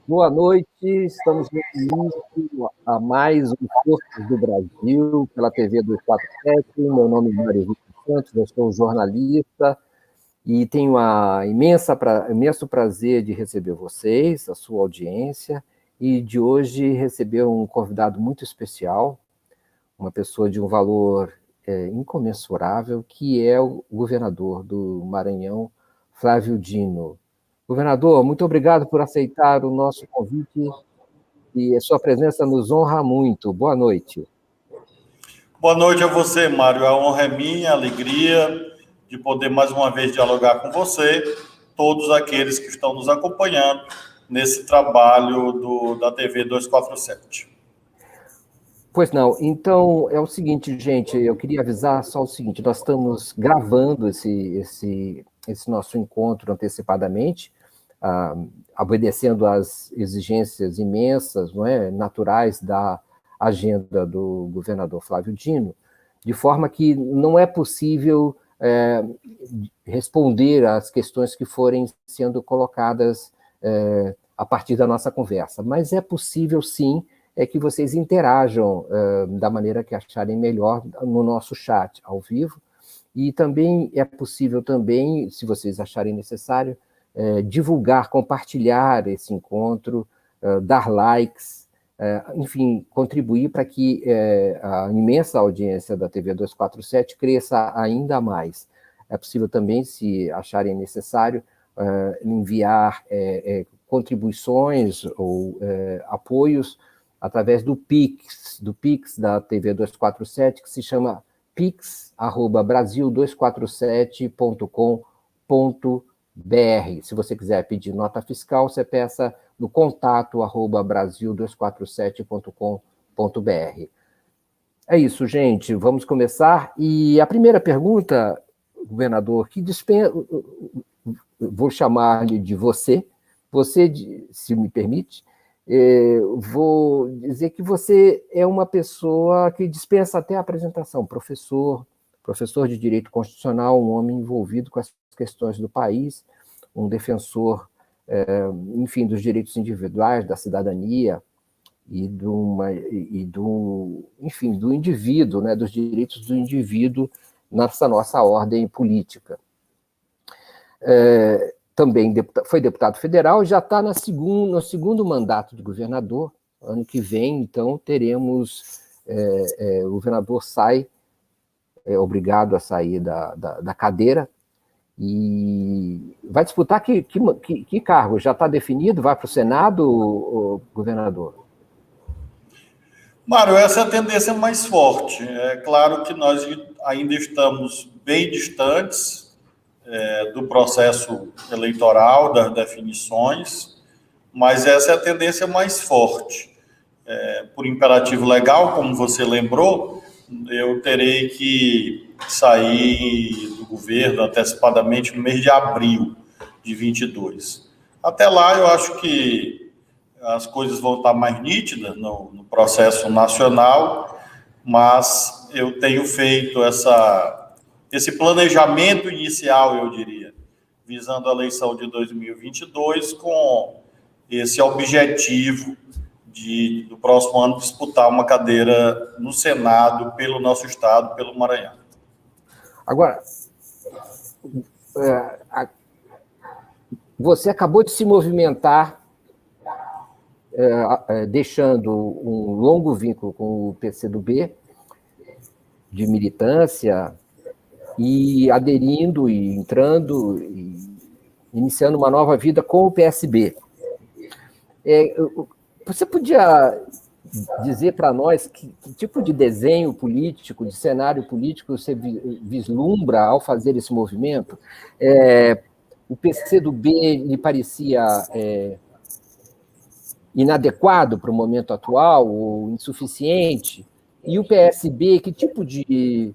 Boa noite, estamos no início a mais um Forças do Brasil, pela TV 247. Meu nome é Mário Vitor Santos, eu sou jornalista e tenho imenso prazer de receber vocês, a sua audiência, e de hoje receber um convidado muito especial, uma pessoa de um valor incomensurável, que é o governador do Maranhão, Flávio Dino. Governador, muito obrigado por aceitar o nosso convite e a sua presença nos honra muito. Boa noite. Boa noite a você, Mário. A honra é minha, a alegria de poder mais uma vez dialogar com você, todos aqueles que estão nos acompanhando nesse trabalho da TV 247. Pois não. Então, é o seguinte, gente, eu queria avisar só o seguinte, nós estamos gravando esse nosso encontro antecipadamente, obedecendo às exigências imensas, não é, naturais da agenda do governador Flávio Dino, de forma que não é possível responder às questões que forem sendo colocadas a partir da nossa conversa. Mas é possível, sim, que vocês interajam da maneira que acharem melhor no nosso chat ao vivo, e também é possível também, se vocês acharem necessário, divulgar, compartilhar esse encontro, dar likes, enfim, contribuir para que a imensa audiência da TV 247 cresça ainda mais. É possível também, se acharem necessário, enviar contribuições ou apoios através do Pix da TV 247, que se chama pix@brasil247.com.br. Se você quiser pedir nota fiscal, você peça no contato@brasil247.com.br. É isso, gente. Vamos começar. E a primeira pergunta, governador, vou chamar-lhe de você, se me permite, vou dizer que você é uma pessoa que dispensa até a apresentação, professor de Direito Constitucional, um homem envolvido com as questões do país, um defensor, enfim, dos direitos individuais, da cidadania enfim, do indivíduo, né, dos direitos do indivíduo nessa nossa ordem política. Também foi deputado federal e já está no segundo mandato de governador. Ano que vem, então, teremos... o governador é obrigado a sair da cadeira e vai disputar que cargo? Já está definido? Vai para o Senado, o governador? Mário, essa é a tendência mais forte. É claro que nós ainda estamos bem distantes do processo eleitoral, das definições, mas essa é a tendência mais forte. Por imperativo legal, como você lembrou, eu terei que sair do governo antecipadamente no mês de abril de 22. Até lá, eu acho que as coisas vão estar mais nítidas no processo nacional, mas eu tenho feito esse planejamento inicial, eu diria, visando a eleição de 2022, com esse objetivo do próximo ano disputar uma cadeira no Senado pelo nosso estado, pelo Maranhão. Agora, você acabou de se movimentar, deixando um longo vínculo com o PCdoB, de militância, e aderindo e entrando e iniciando uma nova vida com o PSB. Você podia dizer para nós que tipo de desenho político, de cenário político você vislumbra ao fazer esse movimento? O PCdoB lhe parecia inadequado para o momento atual, ou insuficiente? E o PSB, que tipo de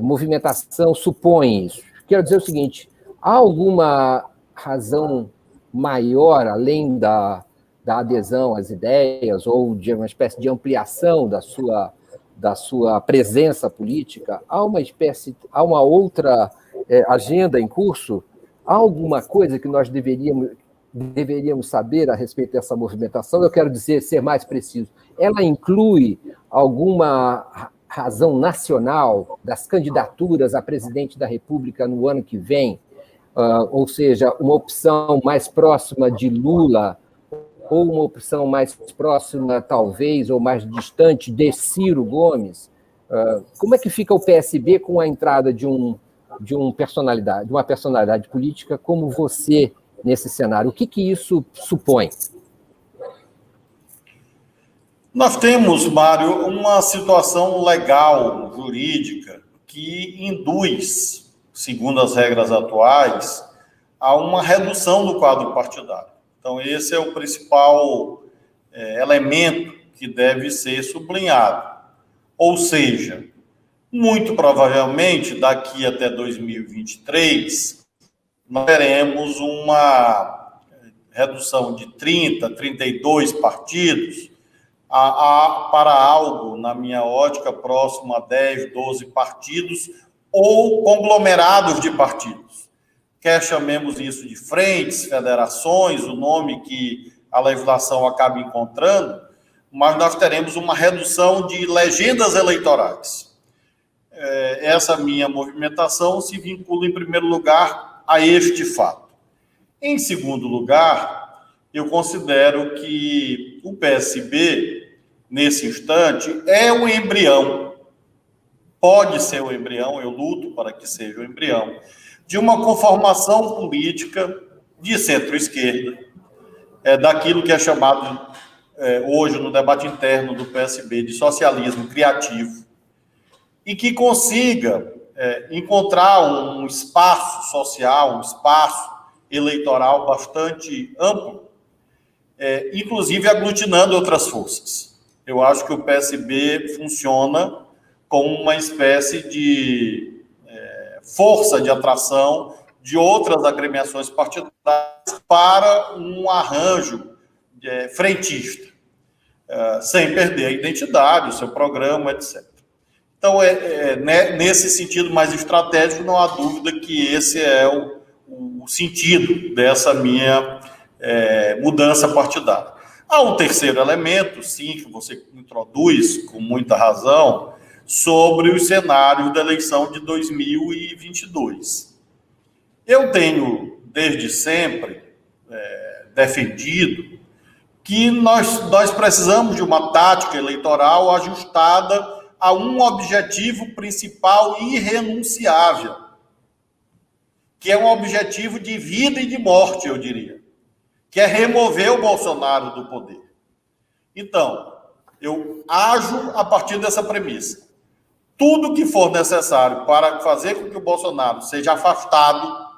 movimentação supõe isso? Quero dizer o seguinte, há alguma razão maior, além da adesão às ideias, ou de uma espécie de ampliação da sua presença política? Há uma outra agenda em curso? Há alguma coisa que nós deveríamos, deveríamos saber a respeito dessa movimentação? Eu quero dizer, ser mais preciso, ela inclui alguma razão nacional das candidaturas a presidente da República no ano que vem? Ou seja, uma opção mais próxima de Lula ou uma opção mais próxima, talvez, ou mais distante de Ciro Gomes? Como é que fica o PSB com a entrada de uma personalidade política como você nesse cenário? O que isso supõe? Nós temos, Mário, uma situação legal, jurídica, que induz, segundo as regras atuais, a uma redução do quadro partidário. Então, esse é o principal elemento que deve ser sublinhado. Ou seja, muito provavelmente, daqui até 2023, nós teremos uma redução de 30, 32 partidos para algo, na minha ótica, próximo a 10, 12 partidos ou conglomerados de partidos. Quer chamemos isso de frentes, federações, o nome que a legislação acaba encontrando, mas nós teremos uma redução de legendas eleitorais. Essa minha movimentação se vincula, em primeiro lugar, a este fato. Em segundo lugar, eu considero que o PSB, nesse instante, é um embrião, pode ser um embrião, eu luto para que seja um embrião, de uma conformação política de centro-esquerda, daquilo que é chamado hoje no debate interno do PSB de socialismo criativo, e que consiga encontrar um espaço social, um espaço eleitoral bastante amplo, inclusive aglutinando outras forças. Eu acho que o PSB funciona como uma espécie de força de atração de outras agremiações partidárias para um arranjo frentista, sem perder a identidade, o seu programa, etc. Então, nesse sentido mais estratégico, não há dúvida que esse é o sentido dessa minha mudança partidária. Há um terceiro elemento, sim, que você introduz com muita razão, sobre os cenários da eleição de 2022. Eu tenho, desde sempre, defendido que nós precisamos de uma tática eleitoral ajustada a um objetivo principal irrenunciável, que é um objetivo de vida e de morte, eu diria, que é remover o Bolsonaro do poder. Então, eu ajo a partir dessa premissa. Tudo que for necessário para fazer com que o Bolsonaro seja afastado,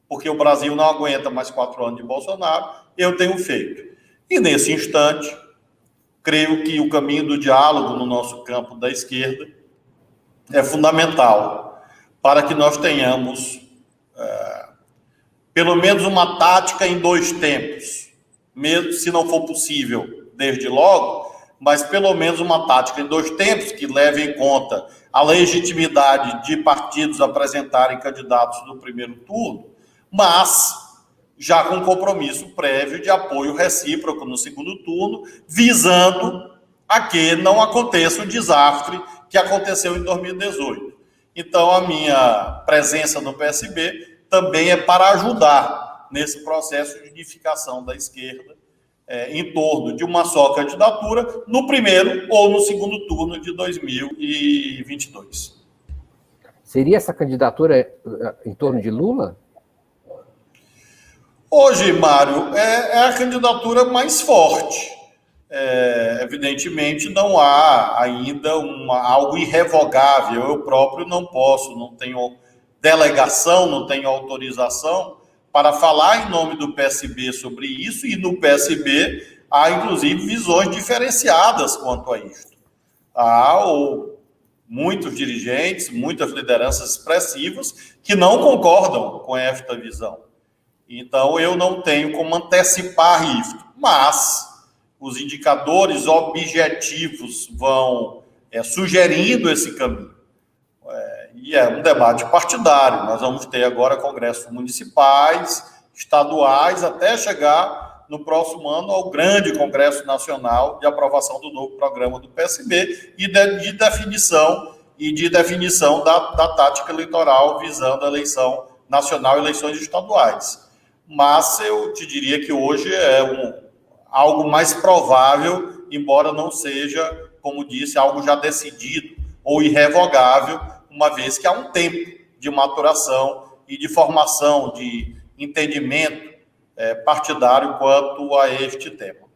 porque o Brasil não aguenta mais 4 anos de Bolsonaro, eu tenho feito. E, nesse instante, creio que o caminho do diálogo no nosso campo da esquerda é fundamental para que nós tenhamos pelo menos uma tática em 2 tempos, mesmo se não for possível desde logo, mas pelo menos uma tática em 2 tempos que leve em conta a legitimidade de partidos apresentarem candidatos no primeiro turno, mas já com compromisso prévio de apoio recíproco no segundo turno, visando a que não aconteça o desastre que aconteceu em 2018. Então, a minha presença no PSB também é para ajudar nesse processo de unificação da esquerda em torno de uma só candidatura no primeiro ou no segundo turno de 2022. Seria essa candidatura em torno de Lula? Hoje, Mário, é a candidatura mais forte. Evidentemente, não há ainda algo irrevogável. Eu próprio não posso, não tenho delegação, não tenho autorização para falar em nome do PSB sobre isso, e no PSB há, inclusive, visões diferenciadas quanto a isso. Há muitos dirigentes, muitas lideranças expressivas que não concordam com esta visão. Então, eu não tenho como antecipar isso, mas os indicadores objetivos vão sugerindo esse caminho. E é um debate partidário. Nós vamos ter agora congressos municipais, estaduais, até chegar no próximo ano ao grande Congresso Nacional de aprovação do novo programa do PSB e de definição da tática eleitoral visando a eleição nacional e eleições estaduais. Mas eu te diria que hoje é algo mais provável, embora não seja, como disse, algo já decidido ou irrevogável, uma vez que há um tempo de maturação e de formação, de entendimento partidário quanto a este tema.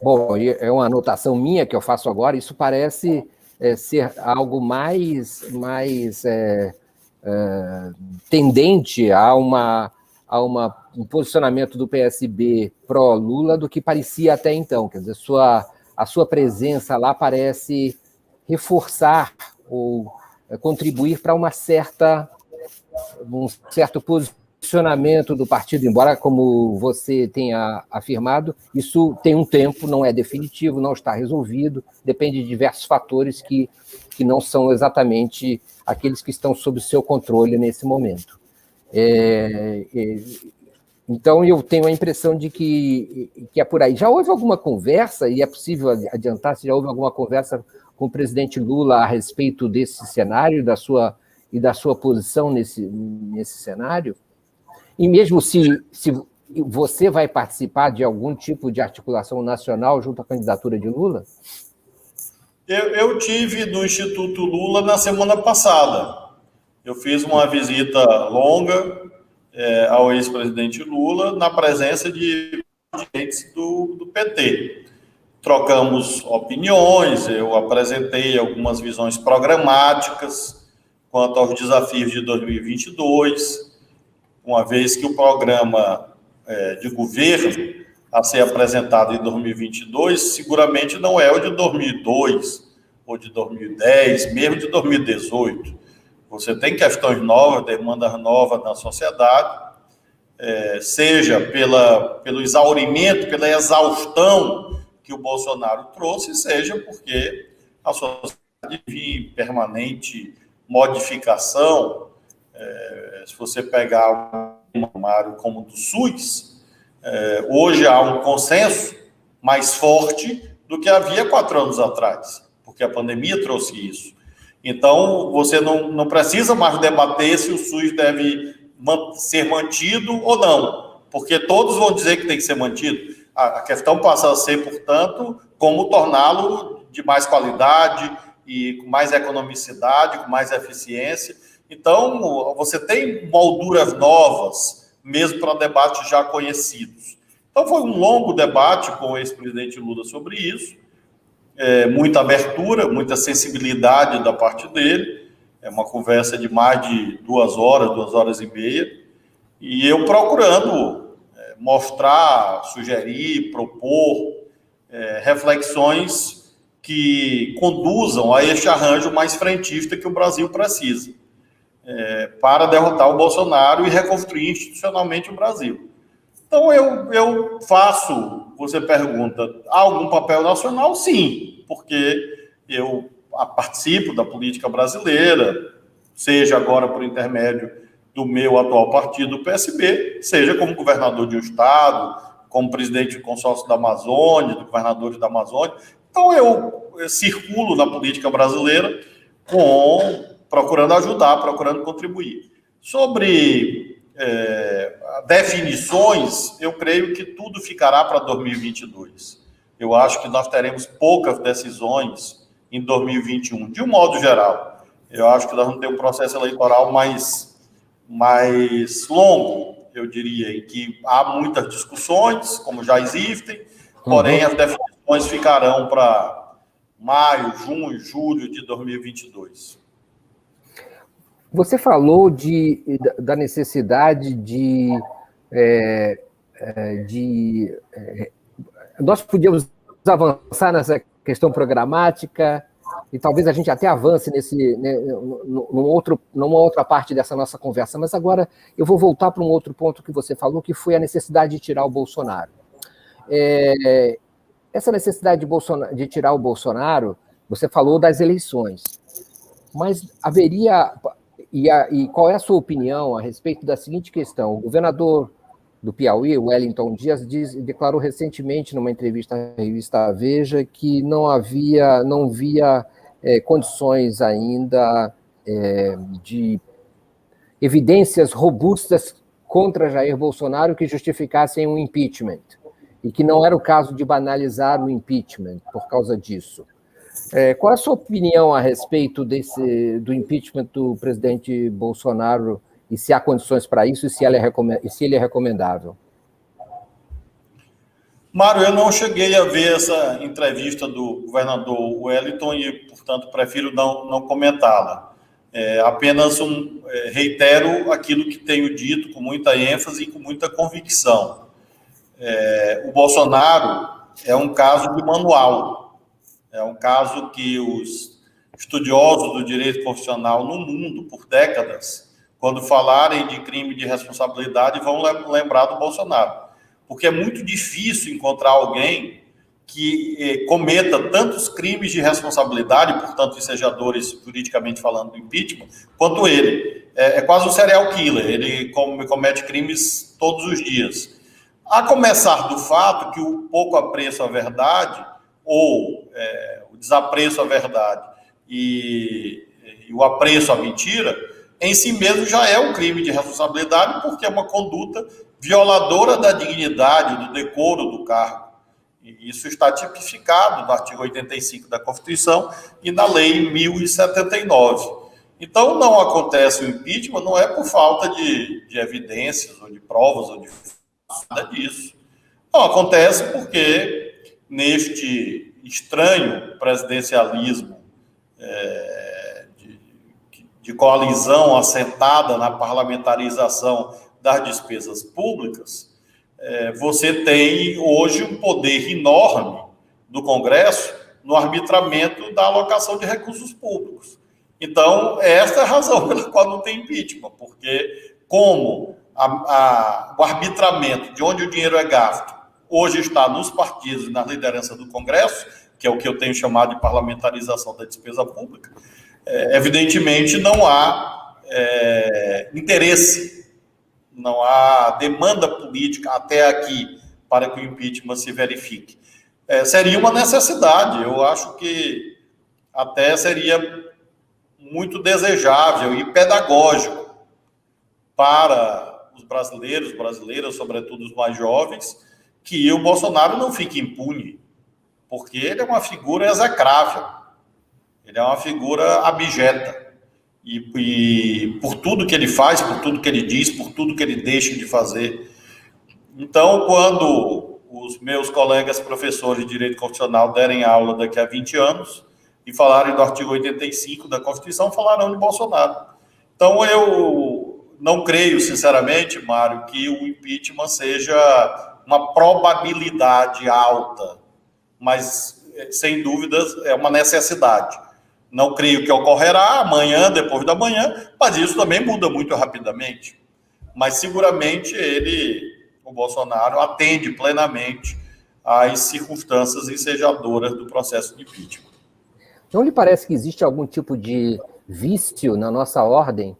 Bom, é uma anotação minha que eu faço agora, isso parece ser algo mais tendente a um posicionamento do PSB pró-Lula do que parecia até então. Quer dizer, a sua presença lá parece reforçar ou contribuir para um certo posicionamento do partido, embora, como você tenha afirmado, isso tem um tempo, não é definitivo, não está resolvido, depende de diversos fatores que não são exatamente aqueles que estão sob o seu controle nesse momento. Então, eu tenho a impressão de que é por aí. Já houve alguma conversa, e é possível adiantar se já houve alguma conversa com o presidente Lula a respeito desse cenário e da sua posição nesse cenário? E mesmo se você vai participar de algum tipo de articulação nacional junto à candidatura de Lula? Eu tive no Instituto Lula na semana passada. Eu fiz uma visita longa ao ex-presidente Lula na presença de dirigentes do PT. Trocamos opiniões, eu apresentei algumas visões programáticas quanto aos desafios de 2022, uma vez que o programa de governo a ser apresentado em 2022 seguramente não é o de 2002 ou de 2010, mesmo de 2018. Você tem questões novas, demandas novas na sociedade, seja pelo exaurimento, pela exaustão que o Bolsonaro trouxe, seja porque a sociedade vive em permanente modificação. Se você pegar um cenário como o do SUS, hoje há um consenso mais forte do que havia 4 anos atrás, porque a pandemia trouxe isso. Então, você não precisa mais debater se o SUS deve ser mantido ou não, porque todos vão dizer que tem que ser mantido. A questão passa a ser, portanto, como torná-lo de mais qualidade e com mais economicidade, com mais eficiência. Então, você tem molduras novas, mesmo para debates já conhecidos. Então, foi um longo debate com o ex-presidente Lula sobre isso, muita abertura, muita sensibilidade da parte dele, uma conversa de mais de 2 horas, 2 horas e meia, e eu procurando mostrar, sugerir, propor reflexões que conduzam a este arranjo mais frentista que o Brasil precisa, para derrotar o Bolsonaro e reconstruir institucionalmente o Brasil. Então, eu faço, você pergunta, há algum papel nacional? Sim, porque eu participo da política brasileira, seja agora por intermédio do meu atual partido, o PSB, seja como governador de um estado, como presidente do consórcio da Amazônia, do governador da Amazônia. Então, eu circulo na política brasileira procurando ajudar, procurando contribuir. Sobre definições, eu creio que tudo ficará para 2022. Eu acho que nós teremos poucas decisões em 2021, de um modo geral. Eu acho que nós vamos ter um processo eleitoral mais longo, eu diria, em que há muitas discussões, como já existem, porém as definições ficarão para maio, junho, julho de 2022. Você falou da necessidade nós podíamos avançar nessa questão programática, e talvez a gente até avance numa outra parte dessa nossa conversa, mas agora eu vou voltar para um outro ponto que você falou, que foi a necessidade de tirar o Bolsonaro. Essa necessidade de tirar o Bolsonaro, você falou das eleições, mas E qual é a sua opinião a respeito da seguinte questão? O governador do Piauí, Wellington Dias, declarou recentemente, numa entrevista à revista Veja, que não via condições ainda de evidências robustas contra Jair Bolsonaro que justificassem um impeachment, e que não era o caso de banalizar o impeachment por causa disso. Qual é a sua opinião a respeito do impeachment do presidente Bolsonaro, e se há condições para isso, e se ele é recomendável? Mário, eu não cheguei a ver essa entrevista do governador Wellington e, portanto, prefiro não comentá-la. Apenas reitero aquilo que tenho dito com muita ênfase e com muita convicção. O Bolsonaro é um caso de manual, é um caso que os estudiosos do direito constitucional no mundo, por décadas, quando falarem de crime de responsabilidade, vão lembrar do Bolsonaro. Porque é muito difícil encontrar alguém que cometa tantos crimes de responsabilidade, portanto, ensejadores, juridicamente falando, do impeachment, quanto ele. É quase um serial killer, ele comete crimes todos os dias. A começar do fato que o pouco apreço à verdade, ou o desapreço à verdade e o apreço à mentira, em si mesmo já é um crime de responsabilidade, porque é uma conduta violadora da dignidade, do decoro do cargo. E isso está tipificado no artigo 85 da Constituição e na Lei 1079. Então, não acontece o impeachment, não é por falta de evidências, ou de provas, ou de nada disso. Não, acontece porque, neste estranho presidencialismo de coalizão assentada na parlamentarização das despesas públicas, você tem hoje um poder enorme do Congresso no arbitramento da alocação de recursos públicos. Então, esta é a razão pela qual não tem impeachment, porque como o arbitramento de onde o dinheiro é gasto hoje está nos partidos e na liderança do Congresso, que é o que eu tenho chamado de parlamentarização da despesa pública, evidentemente não há interesse, não há demanda política até aqui para que o impeachment se verifique. Seria uma necessidade, eu acho que até seria muito desejável e pedagógico para os brasileiras, sobretudo os mais jovens, que o Bolsonaro não fique impune, porque ele é uma figura execrável, ele é uma figura abjeta. E por tudo que ele faz, por tudo que ele diz, por tudo que ele deixa de fazer. Então, quando os meus colegas professores de Direito Constitucional derem aula daqui a 20 anos e falarem do artigo 85 da Constituição, falarão de Bolsonaro. Então, eu não creio, sinceramente, Mário, que o impeachment seja uma probabilidade alta, mas, sem dúvidas, é uma necessidade. Não creio que ocorrerá amanhã, depois da manhã, mas isso também muda muito rapidamente. Mas seguramente o Bolsonaro, atende plenamente às circunstâncias ensejadoras do processo de impeachment. Não lhe parece que existe algum tipo de vício na nossa ordem,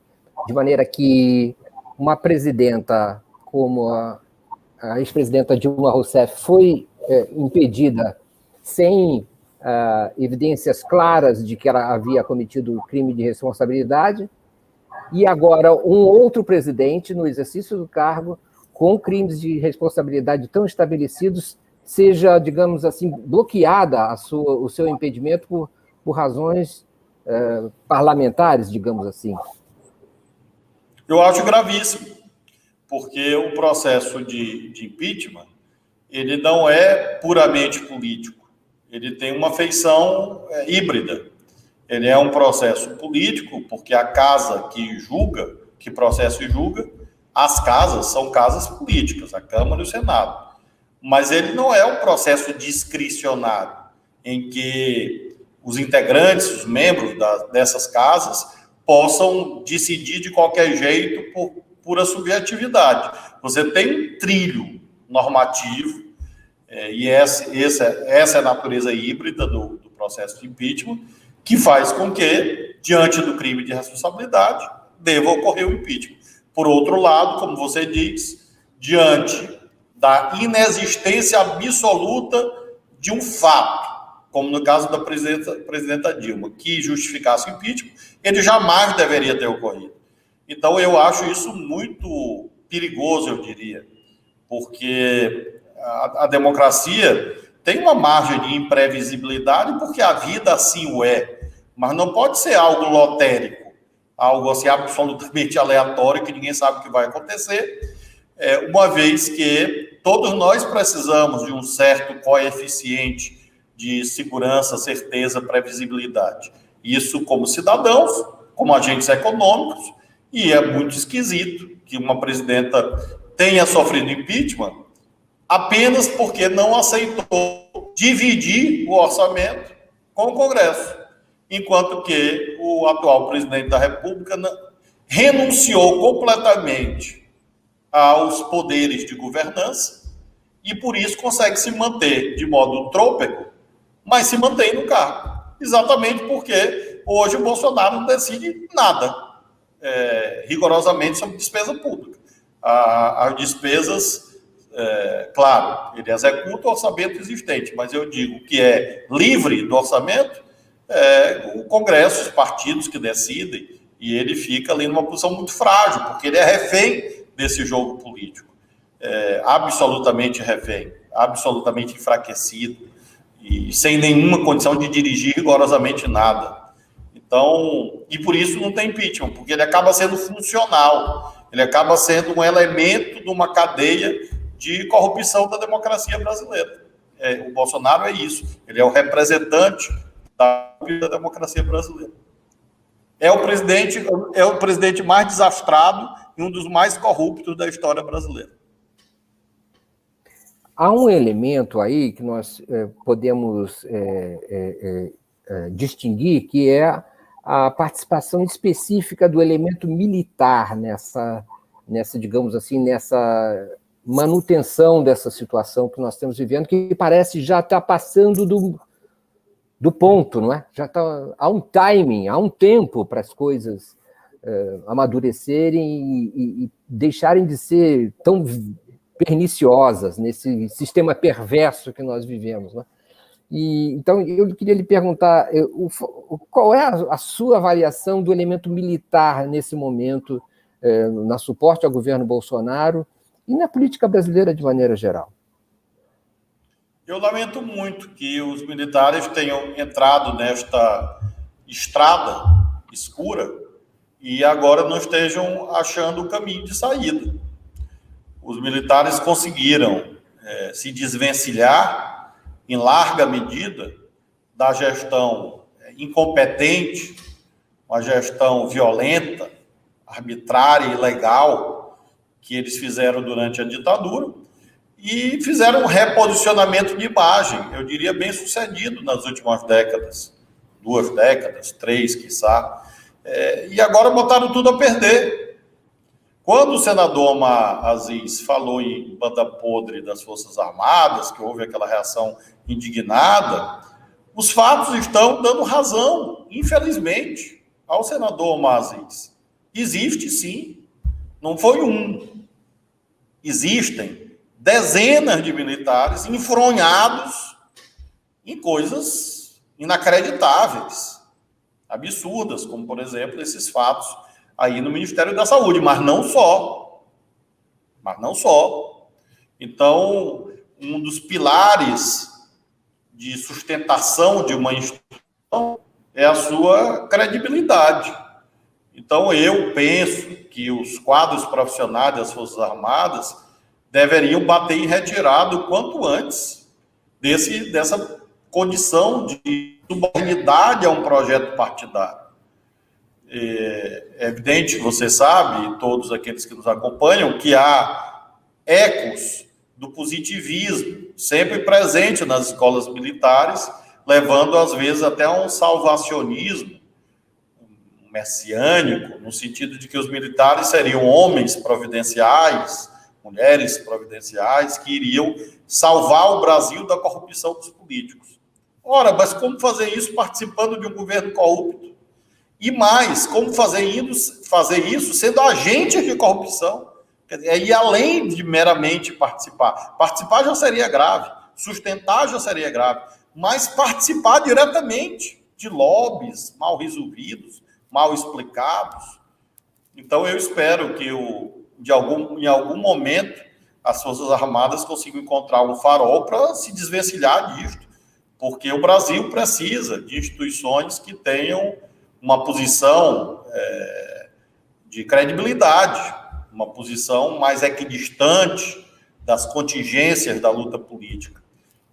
de maneira que uma presidenta como a ex-presidenta Dilma Rousseff foi impedida sem evidências claras de que ela havia cometido crime de responsabilidade, e agora um outro presidente, no exercício do cargo, com crimes de responsabilidade tão estabelecidos, seja, digamos assim, bloqueada o seu impedimento por razões parlamentares, digamos assim? Eu acho gravíssimo, porque o processo de impeachment, ele não é puramente político. Ele tem uma feição híbrida. Ele é um processo político, porque a casa que julga, que processa e julga, as casas são casas políticas, a Câmara e o Senado. Mas ele não é um processo discricionário, em que os integrantes, os membros dessas casas, possam decidir de qualquer jeito por pura subjetividade. Você tem um trilho normativo, e essa é a natureza híbrida do processo de impeachment, que faz com que, diante do crime de responsabilidade, deva ocorrer o impeachment. Por outro lado, como você diz, diante da inexistência absoluta de um fato, como no caso da presidenta Dilma, que justificasse o impeachment, ele jamais deveria ter ocorrido. Então, eu acho isso muito perigoso, eu diria, porque a democracia tem uma margem de imprevisibilidade, porque a vida assim o é, mas não pode ser algo lotérico, algo assim absolutamente aleatório, que ninguém sabe o que vai acontecer, uma vez que todos nós precisamos de um certo coeficiente de segurança, certeza, previsibilidade. Isso como cidadãos, como agentes econômicos, e é muito esquisito que uma presidenta tenha sofrido impeachment apenas porque não aceitou dividir o orçamento com o Congresso, enquanto que o atual presidente da República renunciou completamente aos poderes de governança e, por isso, consegue se manter de modo trôpego, mas se mantém no cargo. Exatamente porque hoje o Bolsonaro não decide nada, rigorosamente, sobre despesa pública. As despesas, claro, ele executa o orçamento existente, mas eu digo que é livre do orçamento, o Congresso, os partidos que decidem, e ele fica ali numa posição muito frágil, porque ele é refém desse jogo político, absolutamente refém, absolutamente enfraquecido, e sem nenhuma condição de dirigir rigorosamente nada. Então, e por isso não tem impeachment, porque ele acaba sendo funcional, ele acaba sendo um elemento de uma cadeia de corrupção da democracia brasileira. O Bolsonaro é isso, ele é o representante da democracia brasileira. É o presidente mais desastrado e um dos mais corruptos da história brasileira. Há um elemento aí que nós podemos distinguir, que é a participação específica do elemento militar nessa, digamos assim, nessa manutenção dessa situação que nós estamos vivendo, que parece já estar passando do ponto, não é? Já há um timing, há um tempo para as coisas amadurecerem e deixarem de ser tão perniciosas nesse sistema perverso que nós vivemos, né? Então, eu queria lhe perguntar qual é a sua avaliação do elemento militar nesse momento, na suporte ao governo Bolsonaro e na política brasileira de maneira geral. Eu lamento muito que os militares tenham entrado nesta estrada escura e agora não estejam achando o caminho de saída. Os militares conseguiram se desvencilhar, em larga medida, da gestão incompetente, uma gestão violenta, arbitrária e ilegal que eles fizeram durante a ditadura, e fizeram um reposicionamento de imagem, eu diria bem sucedido nas últimas décadas, 2 décadas, 3, quiçá, e agora botaram tudo a perder. Quando o senador Omar Aziz falou em banda podre das Forças Armadas, que houve aquela reação indignada, os fatos estão dando razão, infelizmente, ao senador Omar Aziz. Existe, sim, não foi um. Existem dezenas de militares enfronhados em coisas inacreditáveis, absurdas, como, por exemplo, esses fatos aí no Ministério da Saúde, mas não só. Então, um dos pilares de sustentação de uma instituição é a sua credibilidade. Então, eu penso que os quadros profissionais das Forças Armadas deveriam bater em retirada o quanto antes dessa condição de subordinidade a um projeto partidário. É evidente, você sabe, todos aqueles que nos acompanham, que há ecos do positivismo sempre presente nas escolas militares, levando às vezes até a um salvacionismo messiânico, no sentido de que os militares seriam homens providenciais, mulheres providenciais, que iriam salvar o Brasil da corrupção dos políticos. Ora, mas como fazer isso participando de um governo corrupto? E mais, como fazer isso sendo agente de corrupção? É ir além de meramente participar. Participar já seria grave, sustentar já seria grave, mas participar diretamente de lobbies mal resolvidos, mal explicados. Então, eu espero que, em algum momento, as Forças Armadas consigam encontrar um farol para se desvencilhar disto, porque o Brasil precisa de instituições que tenham uma posição de credibilidade, uma posição mais equidistante das contingências da luta política.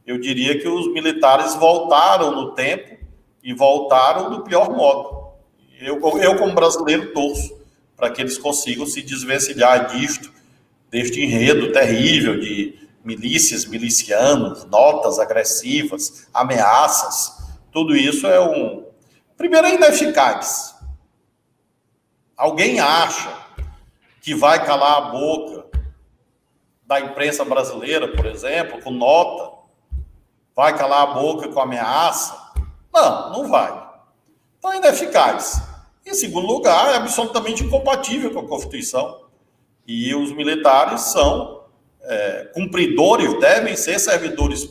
Eu diria que os militares voltaram no tempo e voltaram do pior modo. Eu como brasileiro, torço para que eles consigam se desvencilhar deste enredo terrível de milícias, milicianos, notas agressivas, ameaças. Tudo isso primeiro, é ineficaz. Alguém acha que vai calar a boca da imprensa brasileira, por exemplo, com nota? Vai calar a boca com ameaça? Não vai. Então é ineficaz. Em segundo lugar, é absolutamente incompatível com a Constituição. E os militares são cumpridores, devem ser servidores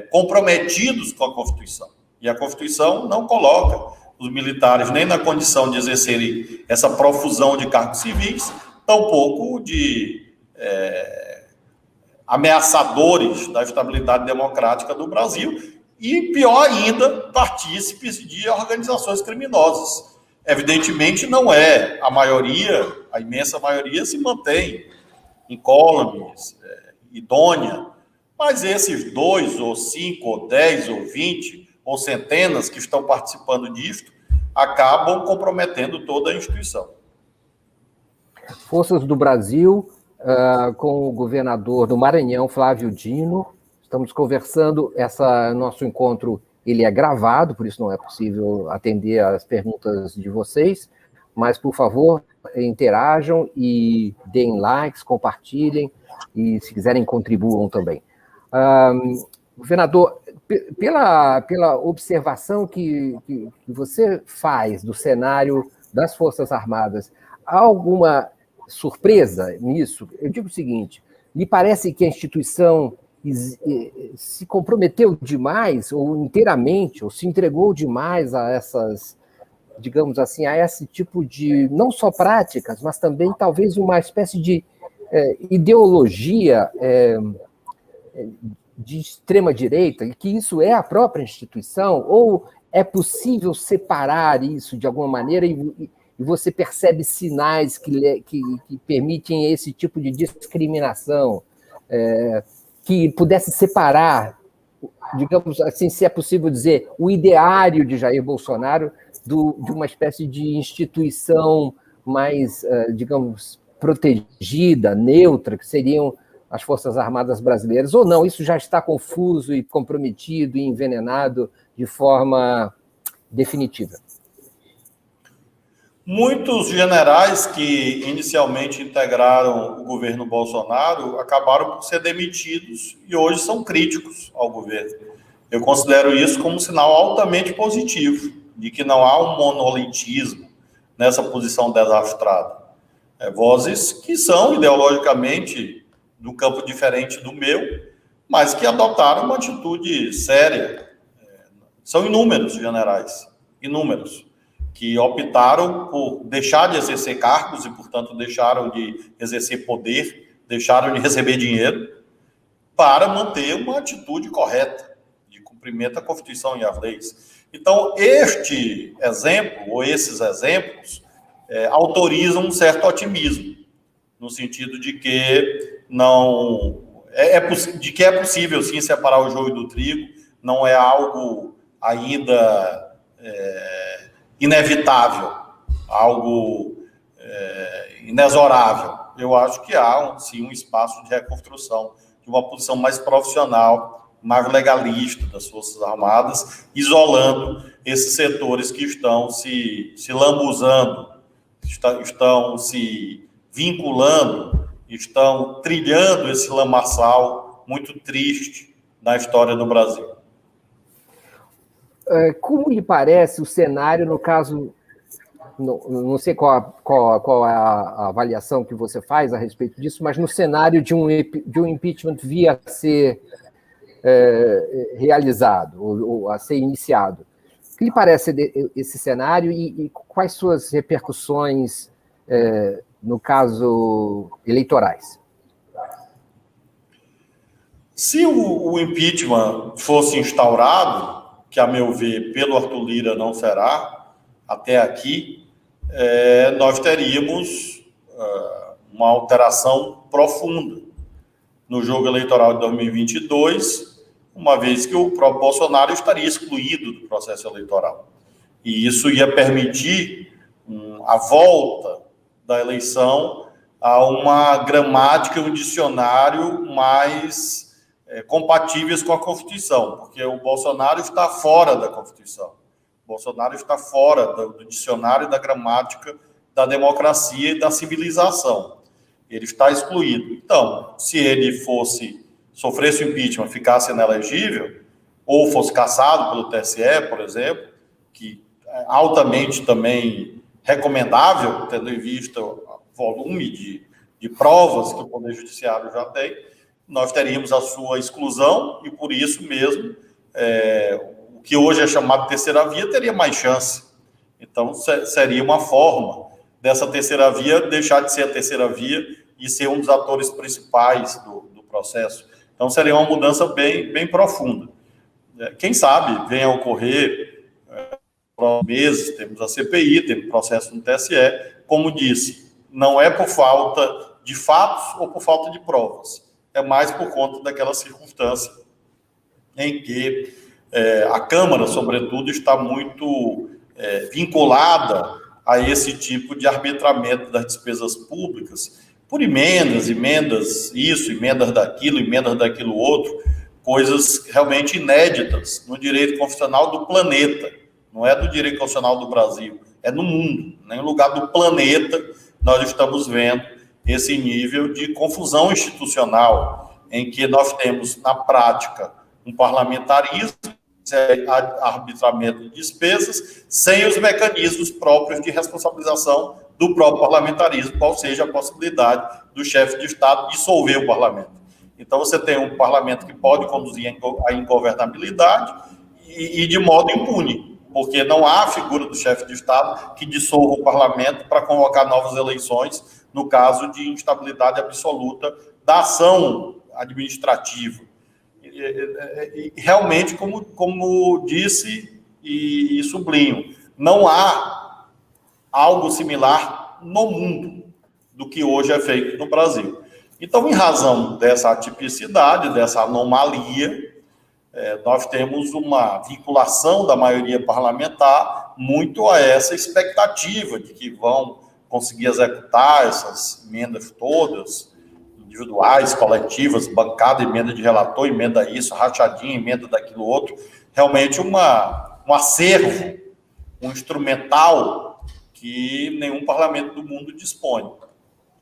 comprometidos com a Constituição. E a Constituição não coloca os militares nem na condição de exercerem essa profusão de cargos civis, tampouco de ameaçadores da estabilidade democrática do Brasil e, pior ainda, partícipes de organizações criminosas. Evidentemente, não é a maioria, a imensa maioria se mantém incólumes, idônea, mas esses 2, ou 5, ou 10, ou 20, ou centenas que estão participando disto, acabam comprometendo toda a instituição. Forças do Brasil, com o governador do Maranhão, Flávio Dino. Estamos conversando, nosso encontro ele é gravado, por isso não é possível atender as perguntas de vocês, mas, por favor, interajam e deem likes, compartilhem, e, se quiserem, contribuam também. Governador, pela observação que você faz do cenário das Forças Armadas, há alguma surpresa nisso? Eu digo o seguinte, lhe parece que a instituição se comprometeu demais, ou inteiramente, ou se entregou demais a essas, digamos assim, a esse tipo de, não só práticas, mas também talvez uma espécie de ideologia de extrema-direita, e que isso é a própria instituição, ou é possível separar isso de alguma maneira e você percebe sinais que permitem esse tipo de discriminação, que pudesse separar, digamos assim, se é possível dizer, o ideário de Jair Bolsonaro de uma espécie de instituição mais, digamos, protegida, neutra, que seriam as Forças Armadas brasileiras, ou não? Isso já está confuso e comprometido e envenenado de forma definitiva? Muitos generais que inicialmente integraram o governo Bolsonaro acabaram por ser demitidos e hoje são críticos ao governo. Eu considero isso como um sinal altamente positivo, de que não há um monolitismo nessa posição desastrada. Vozes que são ideologicamente de um campo diferente do meu, mas que adotaram uma atitude séria. São inúmeros generais, inúmeros, que optaram por deixar de exercer cargos e, portanto, deixaram de exercer poder, deixaram de receber dinheiro, para manter uma atitude correta, de cumprimento à Constituição e às leis. Então, este exemplo, ou esses exemplos, autorizam um certo otimismo, no sentido de que de que é possível, sim, separar o joio do trigo, não é algo ainda inevitável, algo inexorável. Eu acho que há, sim, um espaço de reconstrução, de uma posição mais profissional, mais legalista das Forças Armadas, isolando esses setores que estão se lambuzando, estão se vinculando, estão trilhando esse lamaçal muito triste na história do Brasil. Como lhe parece o cenário, no caso não sei qual é a avaliação que você faz a respeito disso, mas no cenário de um impeachment vir a ser realizado, ou a ser iniciado, o que lhe parece esse cenário e quais suas repercussões, no caso, eleitorais? Se o impeachment fosse instaurado, que, a meu ver, pelo Arthur Lira não será, até aqui, nós teríamos uma alteração profunda no jogo eleitoral de 2022, uma vez que o próprio Bolsonaro estaria excluído do processo eleitoral. E isso ia permitir a volta da eleição a uma gramática e um dicionário mais compatíveis com a Constituição, porque o Bolsonaro está fora da Constituição. O Bolsonaro está fora do dicionário, da gramática, da democracia e da civilização. Ele está excluído. Então, se ele sofresse o impeachment, ficasse inelegível, ou fosse cassado pelo TSE, por exemplo, que é altamente também recomendável, tendo em vista o volume de provas que o Poder Judiciário já tem, nós teríamos a sua exclusão e, por isso mesmo, o que hoje é chamado de terceira via teria mais chance. Então, seria uma forma dessa terceira via deixar de ser a terceira via e ser um dos atores principais do processo. Então, seria uma mudança bem profunda. Quem sabe venha a ocorrer, próximos meses, temos a CPI, temos processo no TSE, como disse, não é por falta de fatos ou por falta de provas, é mais por conta daquela circunstância em que a Câmara, sobretudo, está muito vinculada a esse tipo de arbitramento das despesas públicas, por emendas isso, emendas daquilo outro, coisas realmente inéditas no direito constitucional do planeta, não é do direito constitucional do Brasil, é no mundo, em lugar do planeta nós estamos vendo esse nível de confusão institucional, em que nós temos, na prática, um parlamentarismo, arbitramento de despesas, sem os mecanismos próprios de responsabilização do próprio parlamentarismo, qual seja a possibilidade do chefe de Estado dissolver o parlamento. Então, você tem um parlamento que pode conduzir a ingovernabilidade e de modo impune, porque não há a figura do chefe de Estado que dissolva o parlamento para convocar novas eleições, no caso de instabilidade absoluta da ação administrativa. E realmente, como disse e sublinho, não há algo similar no mundo do que hoje é feito no Brasil. Então, em razão dessa atipicidade, dessa anomalia, nós temos uma vinculação da maioria parlamentar muito a essa expectativa de que vão conseguir executar essas emendas todas, individuais, coletivas, bancada, emenda de relator, emenda isso, rachadinha, emenda daquilo outro, realmente um acervo, um instrumental que nenhum parlamento do mundo dispõe.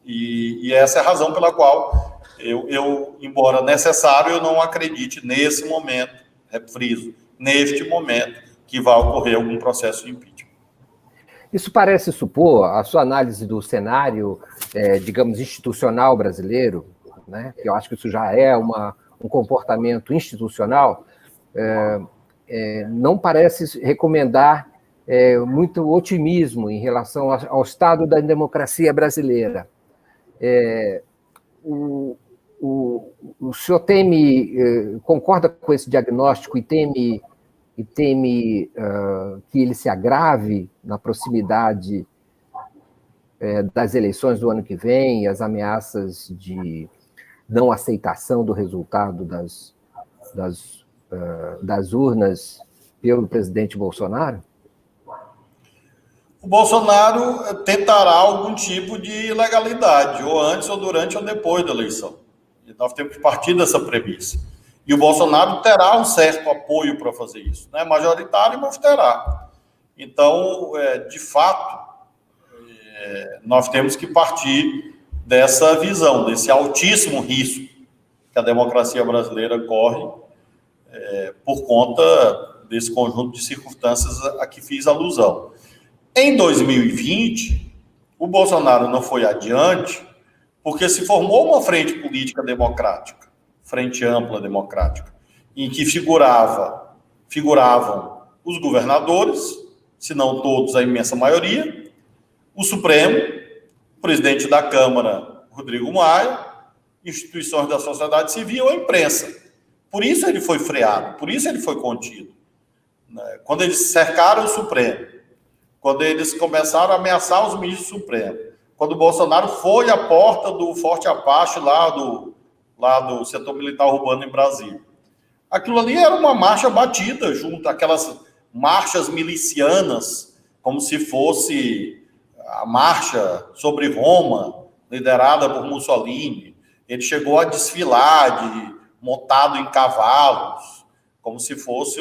E essa é a razão pela qual eu, embora necessário, eu não acredite nesse momento, refriso, neste momento, que vai ocorrer algum processo de impeachment. Isso parece supor, a sua análise do cenário, digamos, institucional brasileiro, né, que eu acho que isso já é um comportamento institucional, não parece recomendar muito otimismo em relação ao estado da democracia brasileira. O senhor concorda com esse diagnóstico e teme que ele se agrave na proximidade das eleições do ano que vem, as ameaças de não aceitação do resultado das urnas pelo presidente Bolsonaro? O Bolsonaro tentará algum tipo de legalidade, ou antes, ou durante, ou depois da eleição. E nós temos que partir dessa premissa. E o Bolsonaro terá um certo apoio para fazer isso. Não é majoritário, mas terá. Então, de fato, nós temos que partir dessa visão, desse altíssimo risco que a democracia brasileira corre por conta desse conjunto de circunstâncias a que fiz alusão. Em 2020, o Bolsonaro não foi adiante porque se formou uma frente política democrática, frente ampla democrática, em que figuravam os governadores, se não todos, a imensa maioria, o Supremo, o presidente da Câmara, Rodrigo Maia, instituições da sociedade civil, a imprensa. Por isso ele foi freado, por isso ele foi contido. Quando eles cercaram o Supremo, quando eles começaram a ameaçar os ministros do Supremo, quando o Bolsonaro foi à porta do Forte Apache, lá do setor militar urbano em Brasília. Aquilo ali era uma marcha batida, junto àquelas marchas milicianas, como se fosse a marcha sobre Roma, liderada por Mussolini. Ele chegou a desfilar montado em cavalos, como se fosse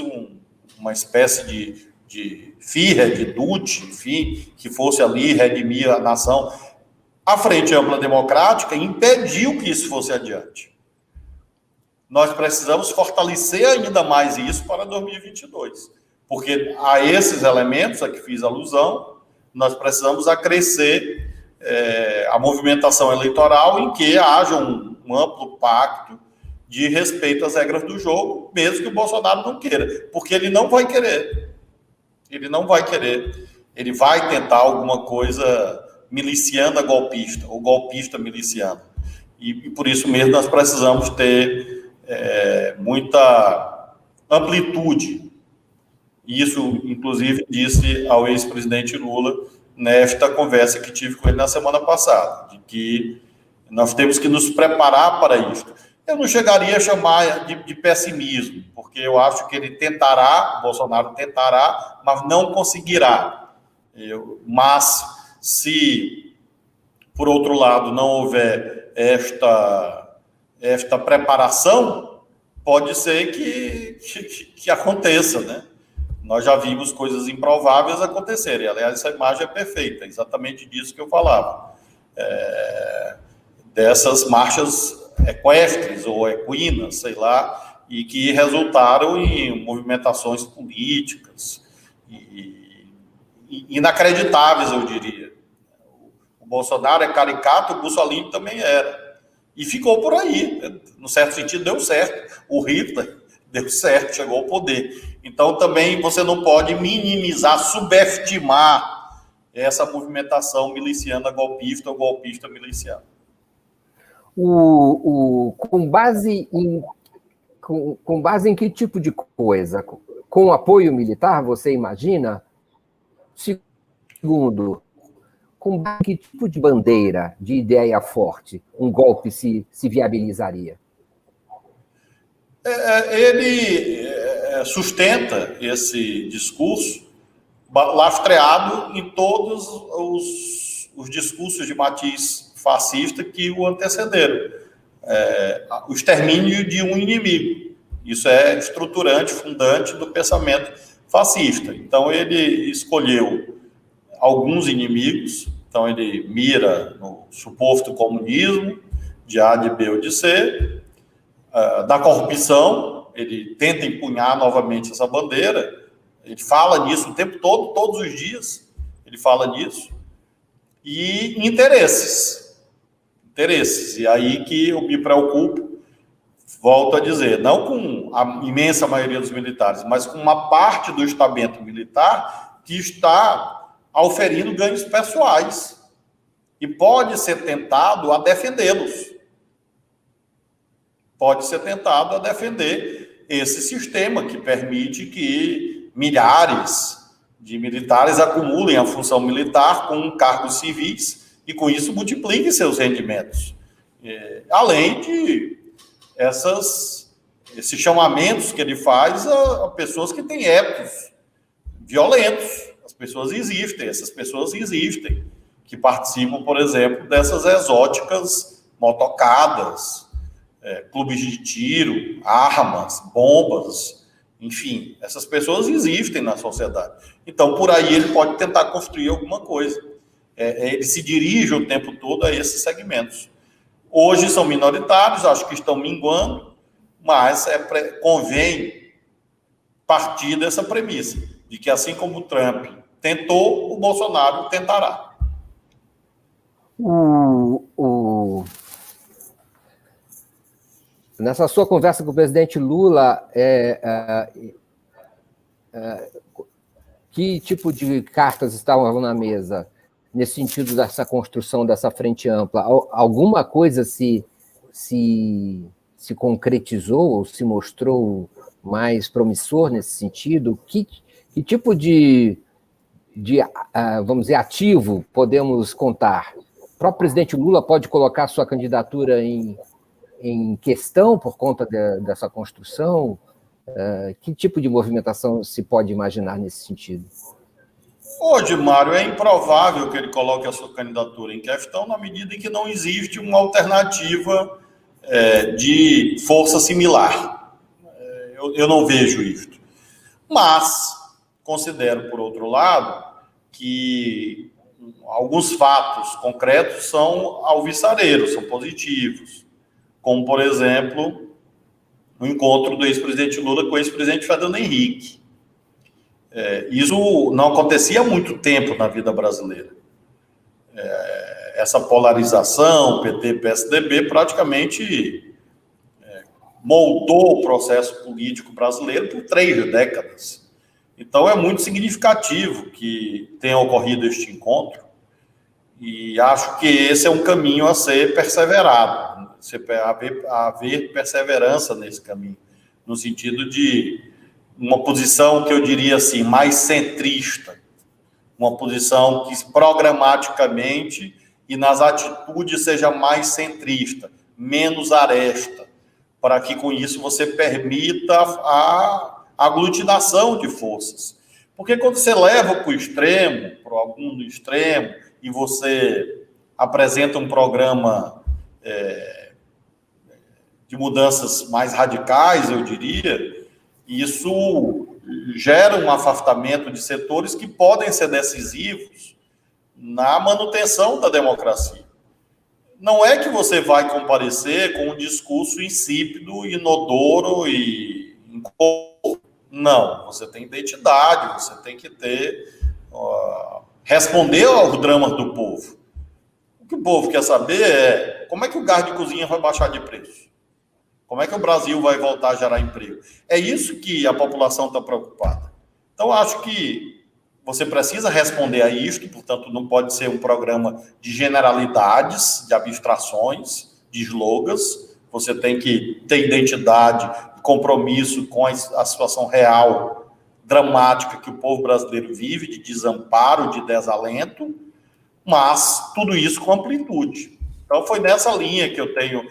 uma espécie de Führer, de Duce, enfim, que fosse ali redimir a nação. A Frente Ampla Democrática impediu que isso fosse adiante. Nós precisamos fortalecer ainda mais isso para 2022, porque a esses elementos a que fiz alusão, nós precisamos acrescer a movimentação eleitoral em que haja um amplo pacto de respeito às regras do jogo, mesmo que o Bolsonaro não queira, porque ele não vai querer. Ele não vai querer. Ele vai tentar alguma coisa miliciana golpista, ou golpista miliciano. E por isso mesmo nós precisamos ter muita amplitude. Isso, inclusive, disse ao ex-presidente Lula nesta conversa que tive com ele na semana passada, de que nós temos que nos preparar para isso. Eu não chegaria a chamar de pessimismo, porque eu acho que ele tentará, o Bolsonaro tentará, mas não conseguirá. Mas, se, por outro lado, não houver esta preparação, pode ser que aconteça, né? Nós já vimos coisas improváveis acontecerem. Aliás, essa imagem é perfeita, exatamente disso que eu falava. Dessas marchas equestres ou equinas, sei lá, e que resultaram em movimentações políticas inacreditáveis, eu diria. O Bolsonaro é caricato, o Mussolini também era. E ficou por aí. No certo sentido, deu certo. O Hitler deu certo, chegou ao poder. Então, também você não pode minimizar, subestimar essa movimentação miliciana golpista ou golpista miliciano. Com base em que tipo de coisa? Com apoio militar, você imagina? Segundo, com base em que tipo de bandeira, de ideia forte, um golpe se viabilizaria? Ele sustenta esse discurso lastreado em todos os discursos de matiz fascista que o antecederam. O extermínio de um inimigo. Isso é estruturante, fundante do pensamento fascista. Então, ele escolheu alguns inimigos. Então, ele mira no suposto comunismo, de A, de B ou de C, da corrupção. Ele tenta empunhar novamente essa bandeira. Ele fala nisso o tempo todo, todos os dias. Ele fala nisso. E interesses. E aí que eu me preocupo, volto a dizer, não com a imensa maioria dos militares, mas com uma parte do estamento militar que está auferindo ganhos pessoais e pode ser tentado a defendê-los. Pode ser tentado a defender esse sistema que permite que milhares de militares acumulem a função militar com cargos civis e, com isso, multipliquem seus rendimentos. Além de esses chamamentos que ele faz a pessoas que têm etos violentos. Essas pessoas existem, que participam, por exemplo, dessas exóticas motocadas, clubes de tiro, armas, bombas, enfim, essas pessoas existem na sociedade. Então, por aí ele pode tentar construir alguma coisa. Ele se dirige o tempo todo a esses segmentos. Hoje são minoritários, acho que estão minguando, mas convém partir dessa premissa, de que assim como o Trump tentou, o Bolsonaro tentará. Nessa sua conversa com o presidente Lula, que tipo de cartas estavam na mesa nesse sentido dessa construção dessa frente ampla? Alguma coisa se concretizou ou se mostrou mais promissor nesse sentido? Que tipo de vamos dizer, ativo podemos contar? O próprio presidente Lula pode colocar sua candidatura em questão por conta dessa construção? Que tipo de movimentação se pode imaginar nesse sentido? Hoje, Mário, é improvável que ele coloque a sua candidatura em questão na medida em que não existe uma alternativa de força similar. Eu não vejo isso. Mas considero, por outro lado, que alguns fatos concretos são alvissareiros, são positivos. Como, por exemplo, o encontro do ex-presidente Lula com o ex-presidente Fernando Henrique. Isso não acontecia há muito tempo na vida brasileira. Essa polarização, PT-PSDB, praticamente moldou o processo político brasileiro por 3 décadas. Então, é muito significativo que tenha ocorrido este encontro e acho que esse é um caminho a ser perseverado, haver perseverança nesse caminho, no sentido de uma posição que eu diria assim, mais centrista, uma posição que programaticamente e nas atitudes seja mais centrista, menos aresta, para que com isso você permita a aglutinação de forças. Porque quando você leva para o extremo, para algum do extremo, e você apresenta um programa de mudanças mais radicais, eu diria, isso gera um afastamento de setores que podem ser decisivos na manutenção da democracia. Não é que você vai comparecer com um discurso insípido, inodoro e incômodo. Não, você tem identidade, você tem que responder aos dramas do povo. O que o povo quer saber é como é que o gás de cozinha vai baixar de preço? Como é que o Brasil vai voltar a gerar emprego? É isso que a população está preocupada. Então, acho que você precisa responder a isto, portanto, não pode ser um programa de generalidades, de abstrações, de slogans. Você tem que ter identidade, compromisso com a situação real, dramática que o povo brasileiro vive, de desamparo, de desalento, mas tudo isso com amplitude. Então, foi nessa linha que eu tenho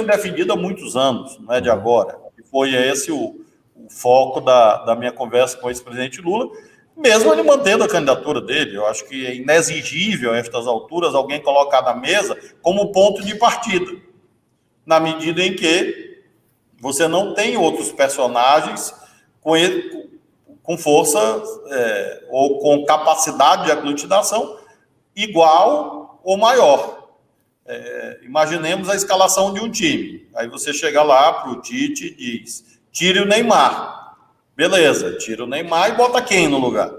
defendido há muitos anos, não é de agora. Foi esse o foco da minha conversa com o ex-presidente Lula, mesmo ele mantendo a candidatura dele. Eu acho que é inexigível, a estas alturas, alguém colocar na mesa como ponto de partida, na medida em que você não tem outros personagens com força ou com capacidade de aglutinação igual ou maior. Imaginemos a escalação de um time. Aí você chega lá para o Tite e diz: tire o Neymar. Beleza, tira o Neymar e bota quem no lugar?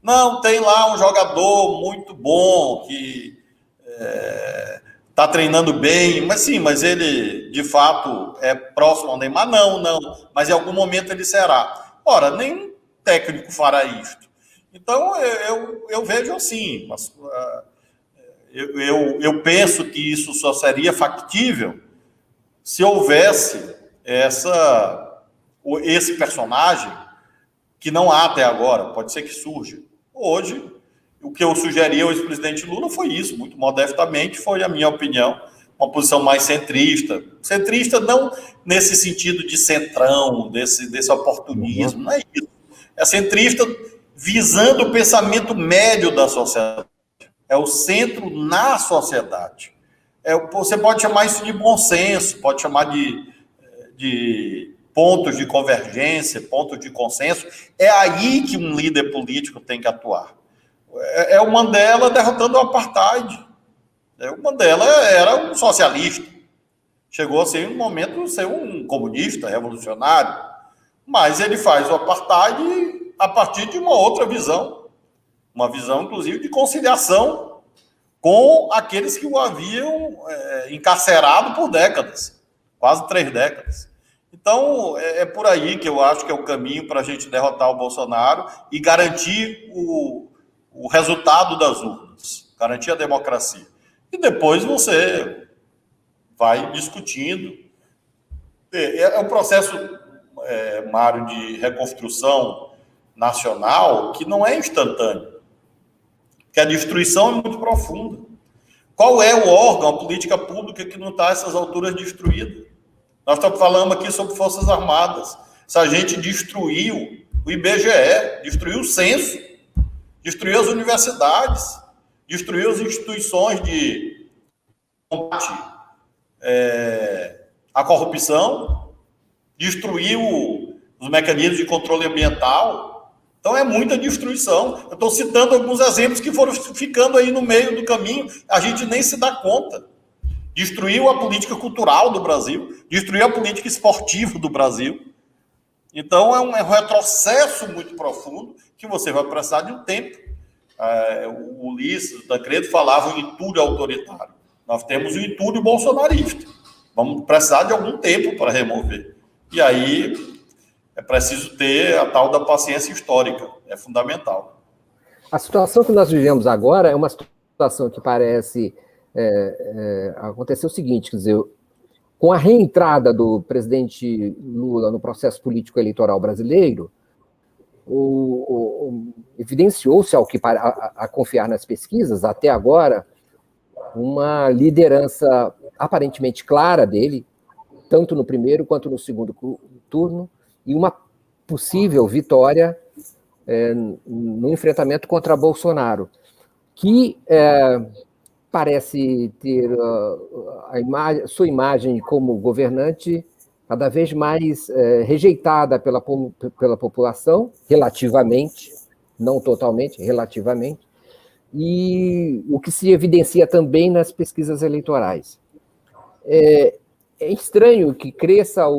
Não, tem lá um jogador muito bom que está treinando bem, mas ele de fato é próximo ao Neymar? Não, mas em algum momento ele será. Ora, nenhum técnico fará isto. Então eu vejo assim, mas, eu penso que isso só seria factível se houvesse esse personagem, que não há até agora, pode ser que surja. Hoje, o que eu sugeri ao ex-presidente Lula foi isso, muito modestamente, foi a minha opinião, uma posição mais centrista. Centrista não nesse sentido de centrão, desse oportunismo, não é isso. É centrista visando o pensamento médio da sociedade. É o centro na sociedade. Você pode chamar isso de bom senso, pode chamar de pontos de convergência, pontos de consenso. É aí que um líder político tem que atuar. É o Mandela derrotando o apartheid. O Mandela era um socialista. Chegou a ser, em um momento, ser um comunista, revolucionário. Mas ele faz o apartheid a partir de uma outra visão. uma visão, inclusive, de conciliação com aqueles que o haviam encarcerado por décadas, quase 3 décadas. Então, é por aí que eu acho que é o caminho para a gente derrotar o Bolsonaro e garantir o resultado das urnas, garantir a democracia. E depois você vai discutindo. É um processo, Mário, de reconstrução nacional que não é instantâneo, que a destruição é muito profunda. Qual é o órgão, a política pública que não está a essas alturas destruída? Nós estamos falando aqui sobre Forças Armadas. Se a gente destruiu o IBGE, destruiu o censo, destruiu as universidades, destruiu as instituições de combate à corrupção, destruiu os mecanismos de controle ambiental. Então, é muita destruição. Eu estou citando alguns exemplos que foram ficando aí no meio do caminho, a gente nem se dá conta. Destruiu a política cultural do Brasil, destruiu a política esportiva do Brasil. Então, é um retrocesso muito profundo que você vai precisar de um tempo. O Ulisses, o Tancredo falavam em entulho autoritário. Nós temos o entulho bolsonarista. Vamos precisar de algum tempo para remover. E aí é preciso ter a tal da paciência histórica. É fundamental. A situação que nós vivemos agora é uma situação que parece acontecer o seguinte, quer dizer, com a reentrada do presidente Lula no processo político eleitoral brasileiro, evidenciou-se, ao que a confiar nas pesquisas, até agora, uma liderança aparentemente clara dele, tanto no primeiro quanto no segundo turno, e uma possível vitória no enfrentamento contra Bolsonaro, que parece ter sua imagem como governante cada vez mais rejeitada pela população, relativamente, não totalmente, relativamente, e o que se evidencia também nas pesquisas eleitorais. É estranho que cresçam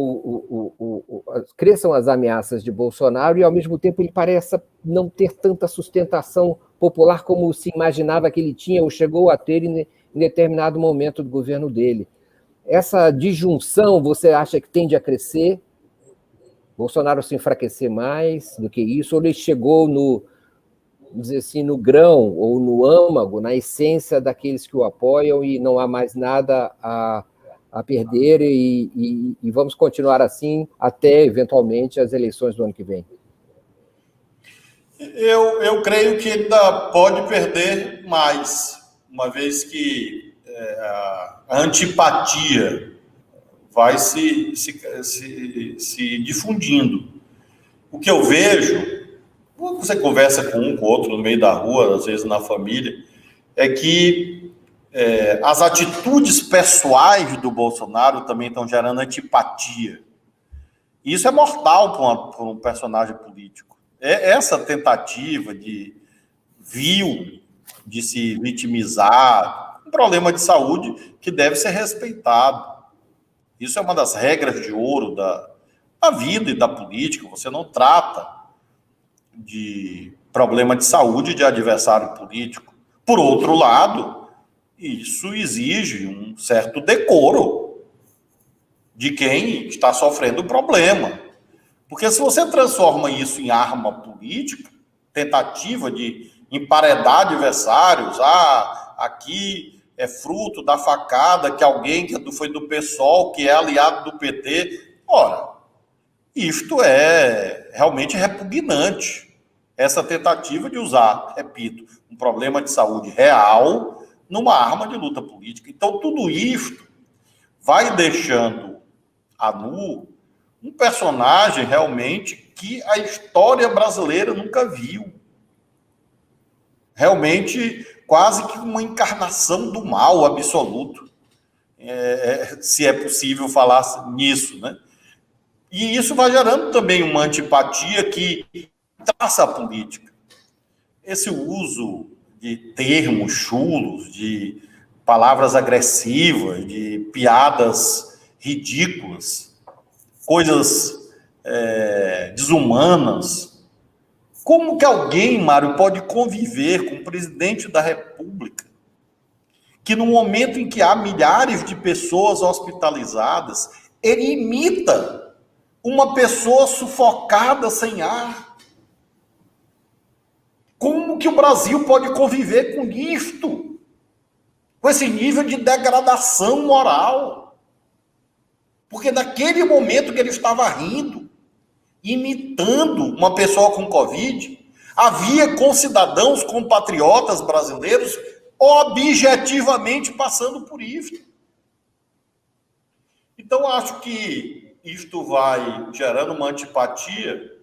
as ameaças de Bolsonaro e, ao mesmo tempo, ele pareça não ter tanta sustentação popular como se imaginava que ele tinha ou chegou a ter em determinado momento do governo dele. Essa disjunção, você acha que tende a crescer? Bolsonaro se enfraquecer mais do que isso? Ou ele chegou vamos dizer assim, no grão ou no âmago, na essência daqueles que o apoiam e não há mais nada a perder e vamos continuar assim até, eventualmente, as eleições do ano que vem? Eu creio que ele ainda pode perder mais, uma vez que a antipatia vai se difundindo. O que eu vejo, quando você conversa com um, com o outro, no meio da rua, às vezes na família, é que as atitudes pessoais do Bolsonaro também estão gerando antipatia. Isso é mortal para um personagem político. Essa tentativa de se vitimizar, um problema de saúde que deve ser respeitado. Isso é uma das regras de ouro da vida e da política. Você não trata de problema de saúde de adversário político. Por outro lado, isso exige um certo decoro de quem está sofrendo o problema. Porque se você transforma isso em arma política, tentativa de emparedar adversários, aqui é fruto da facada que alguém que foi do PSOL, que é aliado do PT. Ora, isto é realmente repugnante. Essa tentativa de usar, repito, um problema de saúde real numa arma de luta política. Então, tudo isto vai deixando a nu um personagem realmente que a história brasileira nunca viu. Realmente, quase que uma encarnação do mal absoluto, se é possível falar nisso, né? E isso vai gerando também uma antipatia que traça a política. Esse uso de termos chulos, de palavras agressivas, de piadas ridículas, coisas desumanas, Como que alguém, Mário, pode conviver com o presidente da República, que no momento em que há milhares de pessoas hospitalizadas, ele imita uma pessoa sufocada sem ar? Como que o Brasil pode conviver com isto? Com esse nível de degradação moral? Porque naquele momento que ele estava rindo, imitando uma pessoa com Covid, havia concidadãos, compatriotas brasileiros, objetivamente passando por isso. Então, acho que isto vai gerando uma antipatia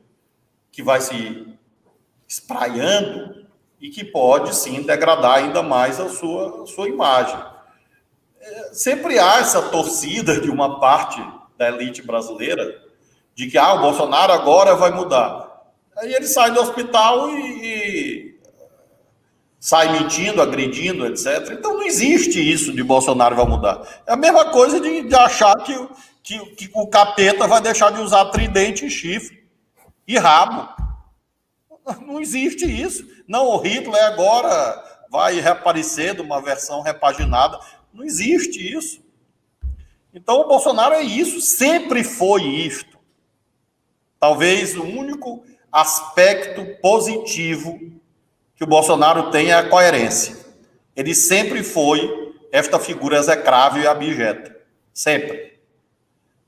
que vai se espraiando e que pode, sim, degradar ainda mais a sua imagem. Sempre há essa torcida de uma parte da elite brasileira de que o Bolsonaro agora vai mudar. Aí ele sai do hospital e sai mentindo, agredindo, etc. Então não existe isso de Bolsonaro vai mudar. É a mesma coisa de achar que o capeta vai deixar de usar tridente e chifre e rabo. Não existe isso. Não, o Hitler agora vai reaparecer de uma versão repaginada. Não existe isso. Então o Bolsonaro é isso, sempre foi isto. Talvez o único aspecto positivo que o Bolsonaro tem é a coerência. Ele sempre foi esta figura execrável e abjeta. Sempre.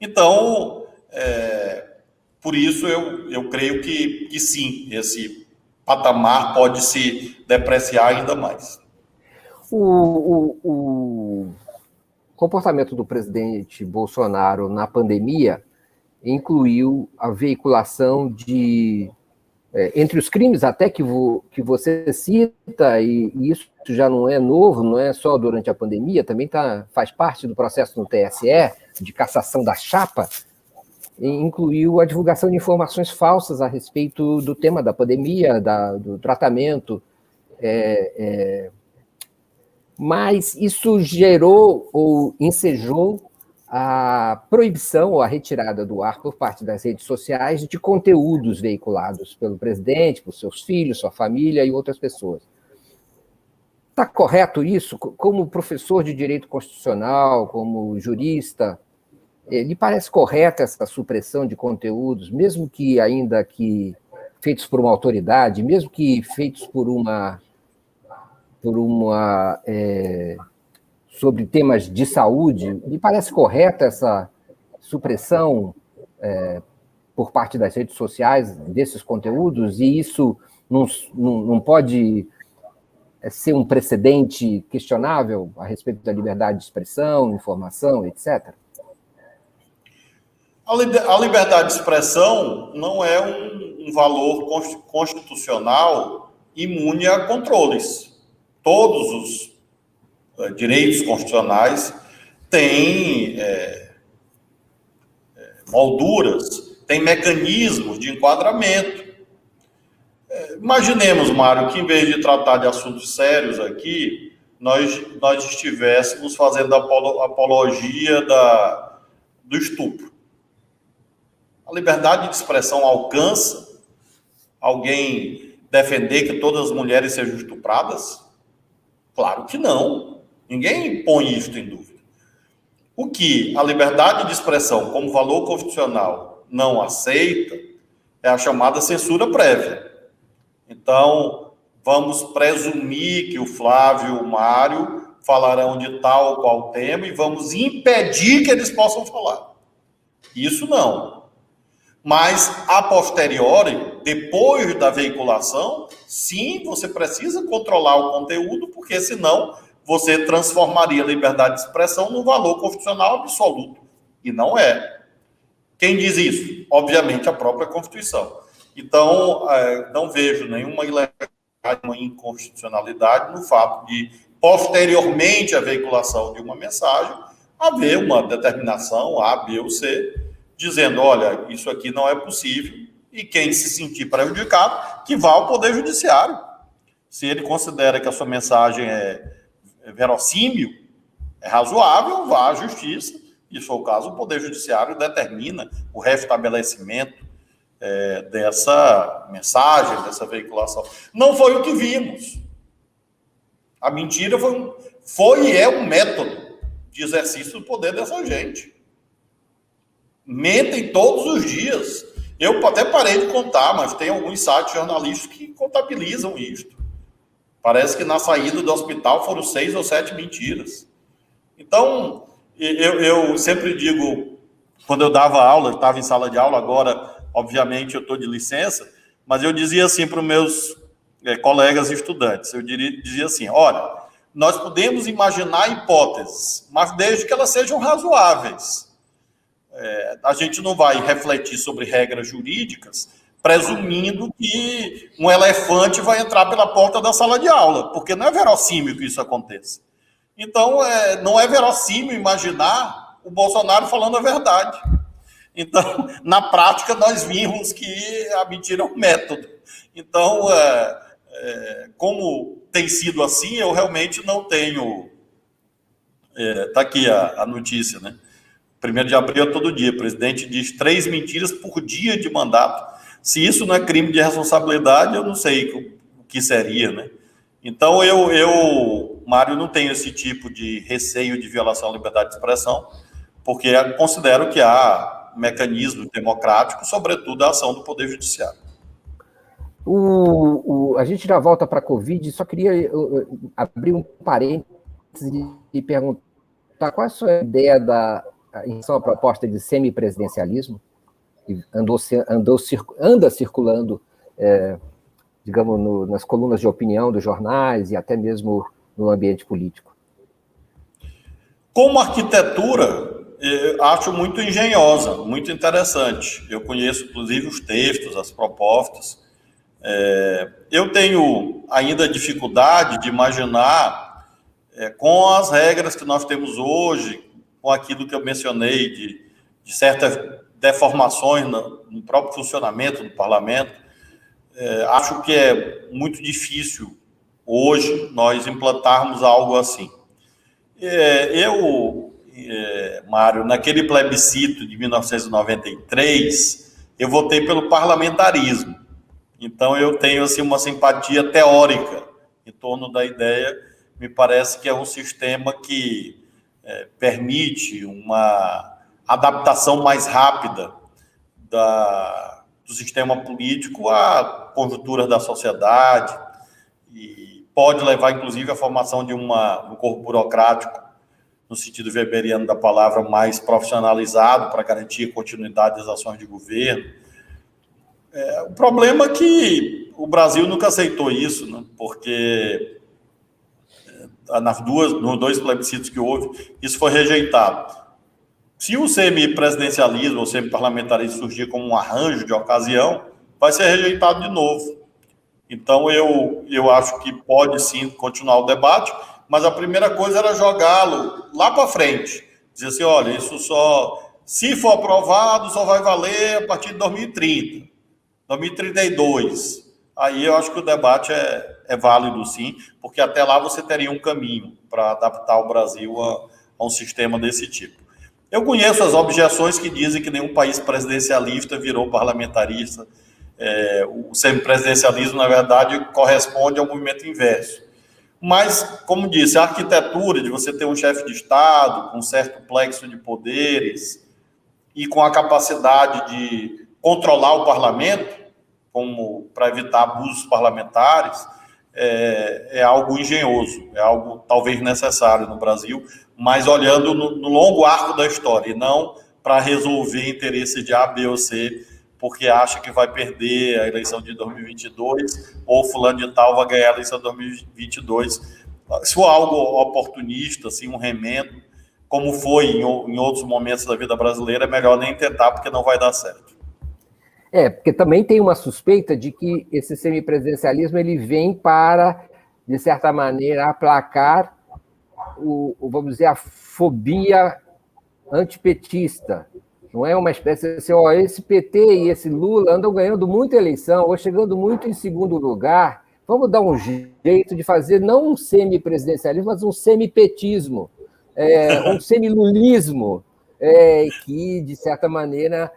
Então, por isso eu creio que sim, esse patamar pode se depreciar ainda mais. O comportamento do presidente Bolsonaro na pandemia incluiu a veiculação de, entre os crimes até que você cita, e isso já não é novo, não é só durante a pandemia, também faz parte do processo no TSE, de cassação da chapa, incluiu a divulgação de informações falsas a respeito do tema da pandemia, do tratamento, mas isso gerou ou ensejou a proibição ou a retirada do ar por parte das redes sociais de conteúdos veiculados pelo presidente, por seus filhos, sua família e outras pessoas. Está correto isso? Como professor de direito constitucional, como jurista, lhe parece correta essa supressão de conteúdos, mesmo que ainda que feitos por uma autoridade, mesmo que feitos sobre temas de saúde, lhe parece correta essa supressão por parte das redes sociais desses conteúdos? E isso não pode ser um precedente questionável a respeito da liberdade de expressão, informação, etc.? A liberdade de expressão não é um valor constitucional imune a controles. Todos os direitos constitucionais têm molduras, têm mecanismos de enquadramento. Imaginemos, Mário, que em vez de tratar de assuntos sérios aqui, nós estivéssemos fazendo apologia do estupro. A liberdade de expressão alcança alguém defender que todas as mulheres sejam estupradas? Claro que não. Ninguém põe isso em dúvida. O que a liberdade de expressão como valor constitucional não aceita é a chamada censura prévia. Então, vamos presumir que o Flávio e o Mário falarão de tal ou qual tema e vamos impedir que eles possam falar. Isso não. Mas, a posteriori, depois da veiculação, sim, você precisa controlar o conteúdo, porque senão você transformaria a liberdade de expressão num valor constitucional absoluto. E não é. Quem diz isso? Obviamente, a própria Constituição. Então, não vejo nenhuma ilegalidade, uma inconstitucionalidade no fato de, posteriormente à veiculação de uma mensagem, haver uma determinação A, B ou C, dizendo, olha, isso aqui não é possível, e quem se sentir prejudicado, que vá ao Poder Judiciário. Se ele considera que a sua mensagem é verossímil, é razoável, vá à Justiça, e se for o caso, o Poder Judiciário determina o restabelecimento dessa mensagem, dessa veiculação. Não foi o que vimos. A mentira foi e é um método de exercício do poder dessa gente. Mentem todos os dias. Eu até parei de contar, mas tem alguns sites jornalísticos que contabilizam isto. Parece que na saída do hospital foram 6 ou 7 mentiras. Então, eu sempre digo, quando eu dava aula, eu estava em sala de aula, agora, obviamente, eu estou de licença, mas eu dizia assim para os meus colegas estudantes, eu dizia assim, olha, nós podemos imaginar hipóteses, mas desde que elas sejam razoáveis. A gente não vai refletir sobre regras jurídicas presumindo que um elefante vai entrar pela porta da sala de aula, porque não é verossímil que isso aconteça. Então, não é verossímil imaginar o Bolsonaro falando a verdade. Então, na prática, nós vimos que a mentira é um método. Então, como tem sido assim, eu realmente não tenho... Está aqui a notícia, né? 1º de abril é todo dia. O presidente diz 3 mentiras por dia de mandato. Se isso não é crime de responsabilidade, eu não sei o que seria, né? Então, eu, Mário, não tenho esse tipo de receio de violação à liberdade de expressão, porque considero que há mecanismos democráticos, sobretudo a ação do Poder Judiciário. A gente já volta para a Covid, só queria abrir um parênteses e perguntar qual é a sua ideia em relação à proposta de semipresidencialismo, que anda circulando, digamos, nas colunas de opinião dos jornais e até mesmo no ambiente político. Como arquitetura, acho muito engenhosa, muito interessante. Eu conheço, inclusive, os textos, as propostas. Eu tenho ainda dificuldade de imaginar, com as regras que nós temos hoje, com aquilo que eu mencionei de certas deformações no próprio funcionamento do parlamento, acho que é muito difícil hoje nós implantarmos algo assim. Mário, naquele plebiscito de 1993, eu votei pelo parlamentarismo. Então, eu tenho assim, uma simpatia teórica em torno da ideia. Me parece que é um sistema que permite uma adaptação mais rápida do sistema político à conjuntura da sociedade e pode levar, inclusive, à formação de um corpo burocrático, no sentido weberiano da palavra, mais profissionalizado para garantir a continuidade das ações de governo. O problema é que o Brasil nunca aceitou isso, né? Porque nos 2 plebiscitos que houve, isso foi rejeitado. Se o semipresidencialismo ou semiparlamentarismo surgir como um arranjo de ocasião, vai ser rejeitado de novo. Então, eu acho que pode sim continuar o debate, mas a primeira coisa era jogá-lo lá para frente. Dizer assim, olha, isso se for aprovado, só vai valer a partir de 2030, 2032. Aí eu acho que o debate é válido sim, porque até lá você teria um caminho para adaptar o Brasil a um sistema desse tipo. Eu conheço as objeções que dizem que nenhum país presidencialista virou parlamentarista. O semipresidencialismo, na verdade, corresponde ao movimento inverso. Mas, como disse, a arquitetura de você ter um chefe de Estado com um certo plexo de poderes e com a capacidade de controlar o parlamento, como para evitar abusos parlamentares, é algo engenhoso, é algo talvez necessário no Brasil, mas olhando no longo arco da história, e não para resolver interesses de A, B ou C, porque acha que vai perder a eleição de 2022, ou fulano de tal vai ganhar a eleição de 2022. Se for algo oportunista, assim, um remendo, como foi em outros momentos da vida brasileira, é melhor nem tentar, porque não vai dar certo. Porque também tem uma suspeita de que esse semipresidencialismo ele vem para, de certa maneira, aplacar vamos dizer, a fobia antipetista. Não é uma espécie assim, esse PT e esse Lula andam ganhando muita eleição, ou chegando muito em segundo lugar, vamos dar um jeito de fazer não um semipresidencialismo, mas um semipetismo, um semilulismo, que, de certa maneira,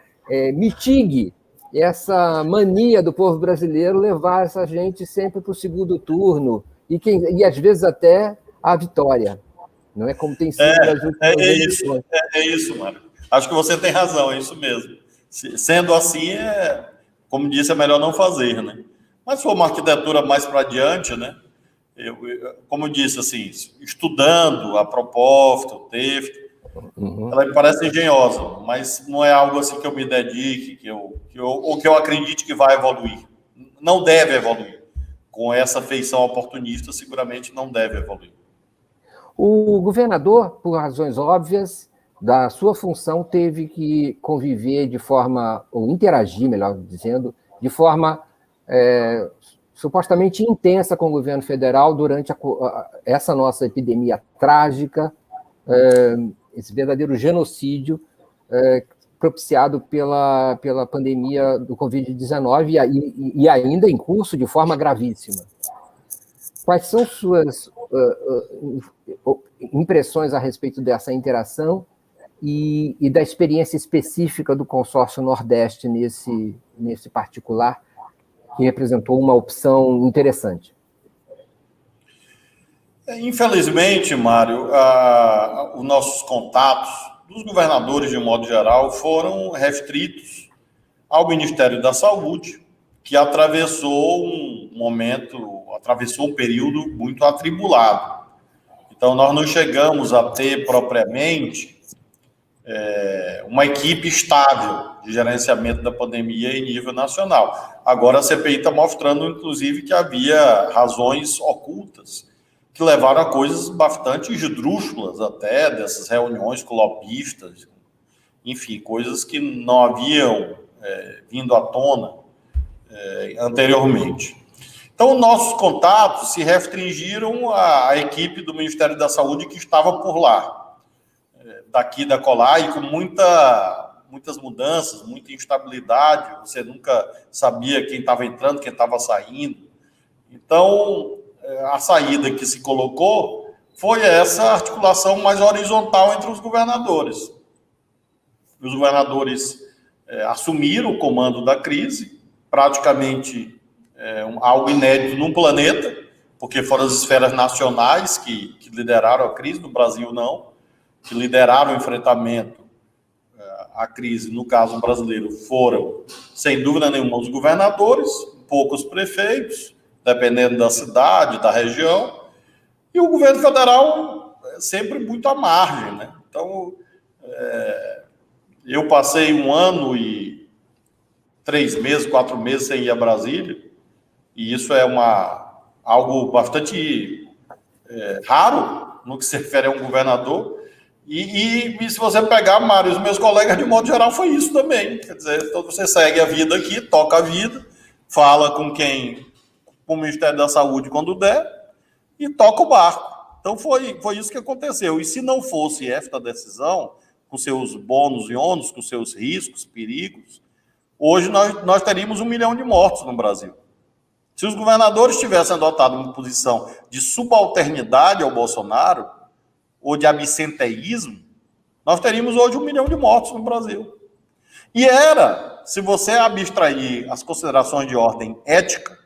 mitigue essa mania do povo brasileiro levar essa gente sempre para o segundo turno e às vezes até a vitória. Não é como tem sido nas últimas eleições. É isso, Mário. Acho que você tem razão, é isso mesmo. Sendo assim, como disse, é melhor não fazer, né? Mas se for uma arquitetura mais para diante, né? Como eu disse, assim, estudando a proposta, o texto, ela me parece engenhosa, mas não é algo assim que eu me dedique, ou que eu acredite que vai evoluir. Não deve evoluir. Com essa feição oportunista, seguramente não deve evoluir. O governador, por razões óbvias, da sua função, teve que conviver de forma, ou interagir, melhor dizendo, de forma supostamente intensa com o governo federal durante essa nossa epidemia trágica, esse verdadeiro genocídio propiciado pela pandemia do Covid-19 e ainda em curso de forma gravíssima. Quais são suas impressões a respeito dessa interação e da experiência específica do consórcio Nordeste nesse particular, que representou uma opção interessante? Infelizmente, Mário, os nossos contatos dos governadores, de modo geral, foram restritos ao Ministério da Saúde, que atravessou um período muito atribulado. Então, nós não chegamos a ter propriamente uma equipe estável de gerenciamento da pandemia em nível nacional. Agora, a CPI está mostrando, inclusive, que havia razões ocultas que levaram a coisas bastante esdrúxulas até, dessas reuniões com lobistas, enfim, coisas que não haviam vindo à tona anteriormente. Então, nossos contatos se restringiram à equipe do Ministério da Saúde que estava por lá, daqui da colar, e com muitas mudanças, muita instabilidade, você nunca sabia quem estava entrando, quem estava saindo. Então, a saída que se colocou foi essa articulação mais horizontal entre os governadores. Os governadores assumiram o comando da crise, praticamente algo inédito no planeta, porque foram as esferas nacionais que lideraram a crise, no Brasil não, que lideraram o enfrentamento à crise, no caso brasileiro, foram, sem dúvida nenhuma, os governadores, poucos prefeitos, dependendo da cidade, da região, e o governo federal sempre muito à margem, né? Então, eu passei 1 ano e 3 meses, 4 meses sem ir a Brasília, e isso é algo bastante raro no que se refere a um governador. E se você pegar, Mário, os meus colegas, de modo geral, foi isso também. Quer dizer, então você segue a vida aqui, toca a vida, fala com o Ministério da Saúde quando der, e toca o barco. Então foi isso que aconteceu. E se não fosse esta decisão, com seus bônus e ônus, com seus riscos, perigos, hoje nós teríamos 1 milhão de mortos no Brasil. Se os governadores tivessem adotado uma posição de subalternidade ao Bolsonaro, ou de absenteísmo, nós teríamos hoje 1 milhão de mortos no Brasil. E se você abstrair as considerações de ordem ética,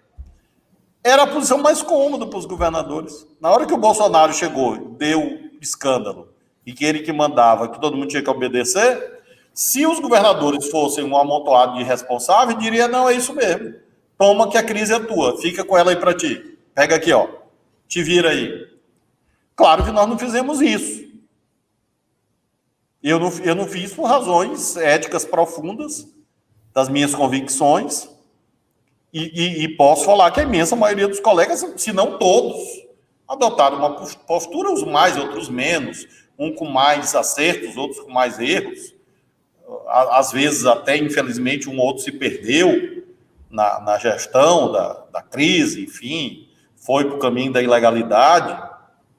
era a posição mais cômoda para os governadores. Na hora que o Bolsonaro chegou, deu escândalo, e que ele que mandava, que todo mundo tinha que obedecer, se os governadores fossem um amontoado de irresponsáveis, diria, não, é isso mesmo. Toma que a crise é tua, fica com ela aí para ti. Pega aqui, ó, te vira aí. Claro que nós não fizemos isso. Eu não fiz por razões éticas profundas das minhas convicções, e posso falar que a imensa maioria dos colegas, se não todos, adotaram uma postura, uns mais, outros menos, um com mais acertos, outros com mais erros. Às vezes, até, infelizmente, um ou outro se perdeu na gestão da crise, enfim, foi para o caminho da ilegalidade.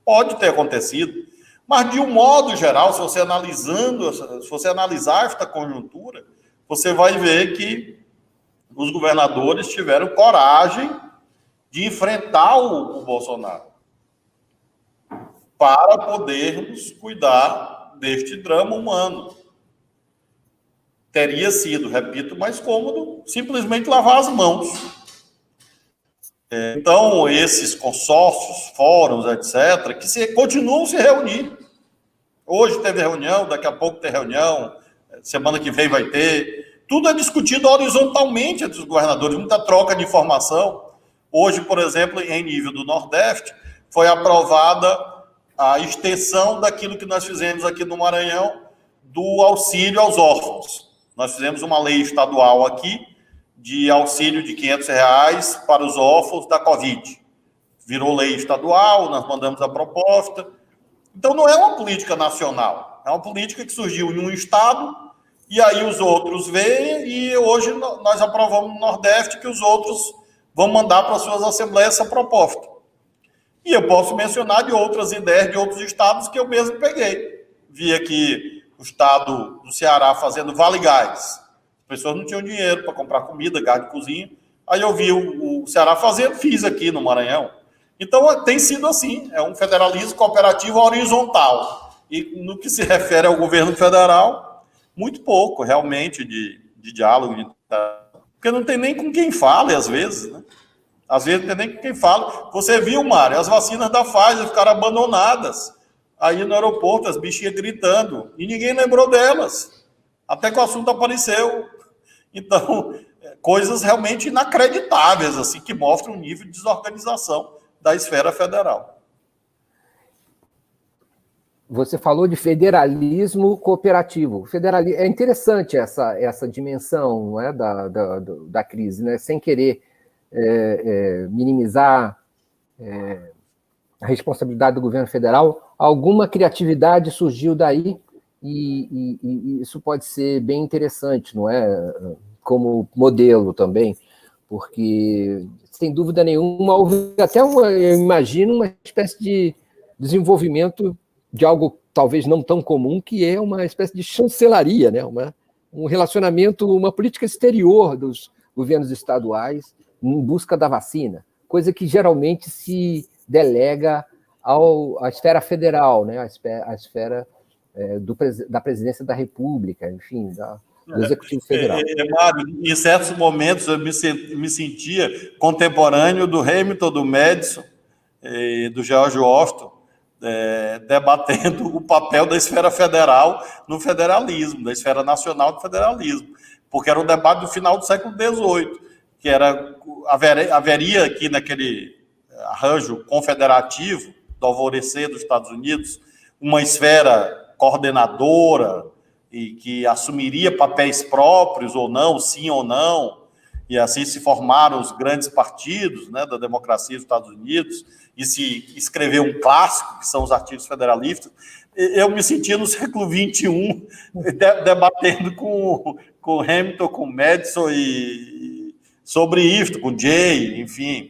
Pode ter acontecido. Mas, de um modo geral, se você analisar esta conjuntura, você vai ver que os governadores tiveram coragem de enfrentar o Bolsonaro para podermos cuidar deste drama humano. teria sido, repito, mais cômodo simplesmente lavar as mãos. Então, esses consórcios, fóruns, etc., continuam se reunir. Hoje teve reunião, daqui a pouco tem reunião, semana que vem vai ter. Tudo é discutido horizontalmente entre os governadores, muita troca de informação. Hoje, por exemplo, em nível do Nordeste, foi aprovada a extensão daquilo que nós fizemos aqui no Maranhão, do auxílio aos órfãos. Nós fizemos uma lei estadual aqui, de auxílio de R$500 para os órfãos da Covid. Virou lei estadual, nós mandamos a proposta. Então, não é uma política nacional, é uma política que surgiu em um estado, e aí os outros veem, e hoje nós aprovamos no Nordeste que os outros vão mandar para as suas assembleias essa proposta. E eu posso mencionar de outras ideias de outros estados que eu mesmo peguei. Vi aqui o estado do Ceará fazendo Vale Gás. As pessoas não tinham dinheiro para comprar comida, gás de cozinha. Aí eu vi o Ceará fazendo, fiz aqui no Maranhão. Então, tem sido assim, é um federalismo cooperativo horizontal. E no que se refere ao governo federal, muito pouco, realmente, de diálogo. Porque não tem nem com quem fale, às vezes, né? Às vezes não tem nem com quem fala. Você viu, Mário, as vacinas da Pfizer ficaram abandonadas aí no aeroporto, as bichinhas gritando, e ninguém lembrou delas, até que o assunto apareceu. Então, coisas realmente inacreditáveis, assim, que mostram um nível de desorganização da esfera federal. Você falou de federalismo cooperativo. É interessante essa dimensão, não é, da crise, né? Sem querer minimizar a responsabilidade do governo federal. Alguma criatividade surgiu daí e isso pode ser bem interessante, não é? Como modelo também, porque, sem dúvida nenhuma, houve até eu imagino, uma espécie de desenvolvimento de algo talvez não tão comum, que é uma espécie de chancelaria, né? Um relacionamento, uma política exterior dos governos estaduais em busca da vacina, coisa que geralmente se delega à esfera federal, né? À esfera da presidência da República, enfim, do Executivo Federal. Mário, em certos momentos eu me sentia contemporâneo do Hamilton, do Madison e do George Washington, debatendo o papel da esfera federal no federalismo, da esfera nacional do federalismo, porque era o debate do final do século XVIII, que haveria aqui naquele arranjo confederativo do alvorecer dos Estados Unidos uma esfera coordenadora e que assumiria papéis próprios ou não, sim ou não, e assim se formaram os grandes partidos, né, da democracia dos Estados Unidos, e se escreveu um clássico, que são os artigos federalistas. Eu me sentia no século XXI, debatendo com Hamilton, com Madison, e sobre isso, com Jay, enfim,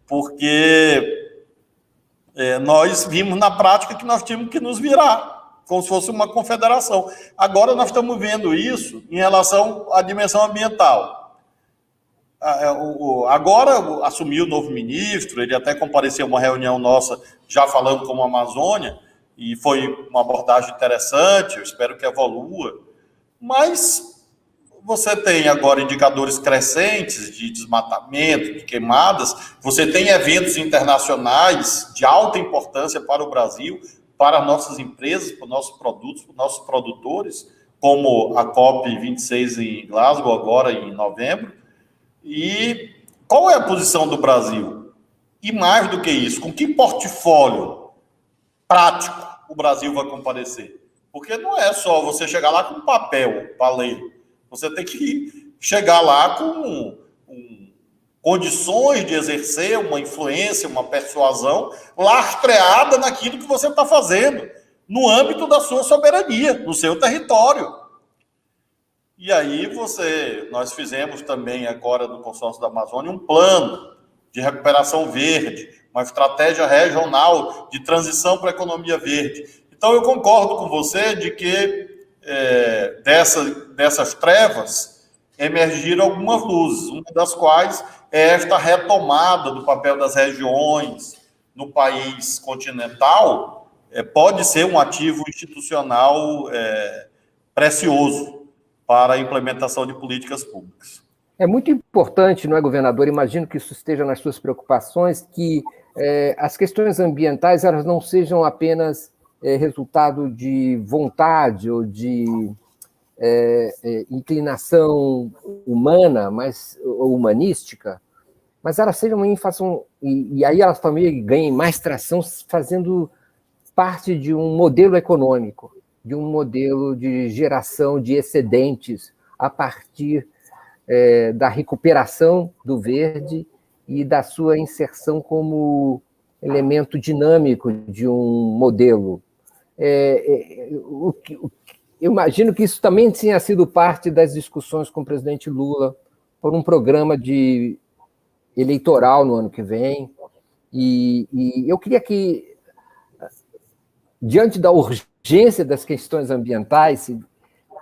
porque nós vimos na prática que nós tínhamos que nos virar, como se fosse uma confederação. Agora nós estamos vendo isso em relação à dimensão ambiental. Agora assumiu o novo ministro, ele até compareceu a uma reunião nossa, já falando como Amazônia, e foi uma abordagem interessante, eu espero que evolua, mas você tem agora indicadores crescentes de desmatamento, de queimadas, você tem eventos internacionais de alta importância para o Brasil, para nossas empresas, para nossos produtos, para nossos produtores, como a COP26 em Glasgow, agora em novembro. E qual é a posição do Brasil? E mais do que isso, com que portfólio prático o Brasil vai comparecer? Porque não é só você chegar lá com papel para ler. Você tem que chegar lá com condições de exercer uma influência, uma persuasão lastreada naquilo que você está fazendo, no âmbito da sua soberania, no seu território. E aí nós fizemos também agora no Consórcio da Amazônia um plano de recuperação verde, uma estratégia regional de transição para a economia verde. Então eu concordo com você de que dessas trevas emergiram algumas luzes, uma das quais é esta retomada do papel das regiões no país continental, pode ser um ativo institucional precioso. para a implementação de políticas públicas. É muito importante, não é, governador? Imagino que isso esteja nas suas preocupações, que as questões ambientais elas não sejam apenas resultado de vontade ou de inclinação humana, ou humanística, mas elas sejam e aí elas também ganhem mais tração fazendo parte de um modelo econômico, de um modelo de geração de excedentes a partir da recuperação do verde e da sua inserção como elemento dinâmico de um modelo. Eu imagino que isso também tenha sido parte das discussões com o presidente Lula por um programa eleitoral no ano que vem, e eu queria que, diante da urgência das questões ambientais,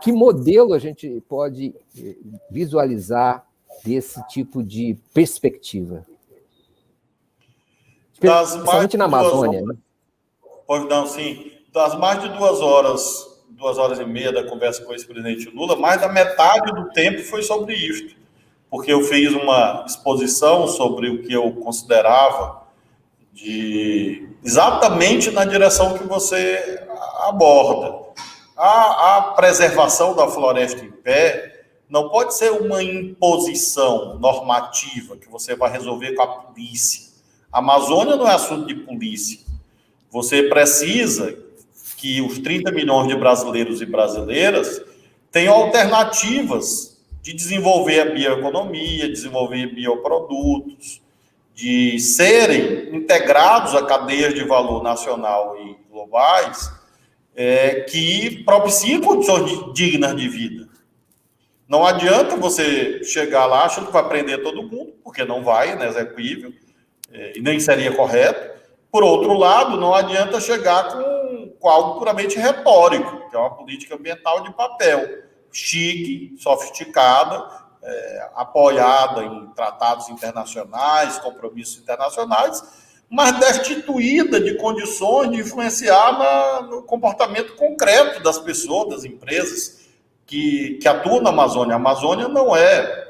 que modelo a gente pode visualizar desse tipo de perspectiva? Especialmente na Amazônia. Né? Pois não, sim. Das mais de 2h30 da conversa com o ex-presidente Lula, mais da metade do tempo foi sobre isto. Porque eu fiz uma exposição sobre o que eu considerava exatamente na direção que você aborda. A preservação da floresta em pé não pode ser uma imposição normativa que você vai resolver com a polícia. A Amazônia não é assunto de polícia. Você precisa que os 30 milhões de brasileiros e brasileiras tenham alternativas de desenvolver a bioeconomia, desenvolver bioprodutos, de serem integrados a cadeias de valor nacional e globais, que propiciem condições dignas de vida. Não adianta você chegar lá achando que vai prender todo mundo, porque não vai, né, é execuível, e nem seria correto. Por outro lado, não adianta chegar com algo puramente retórico, que é uma política ambiental de papel, chique, sofisticada, apoiada em tratados internacionais, compromissos internacionais, mas destituída de condições de influenciar no comportamento concreto das pessoas, das empresas que atuam na Amazônia. A Amazônia não é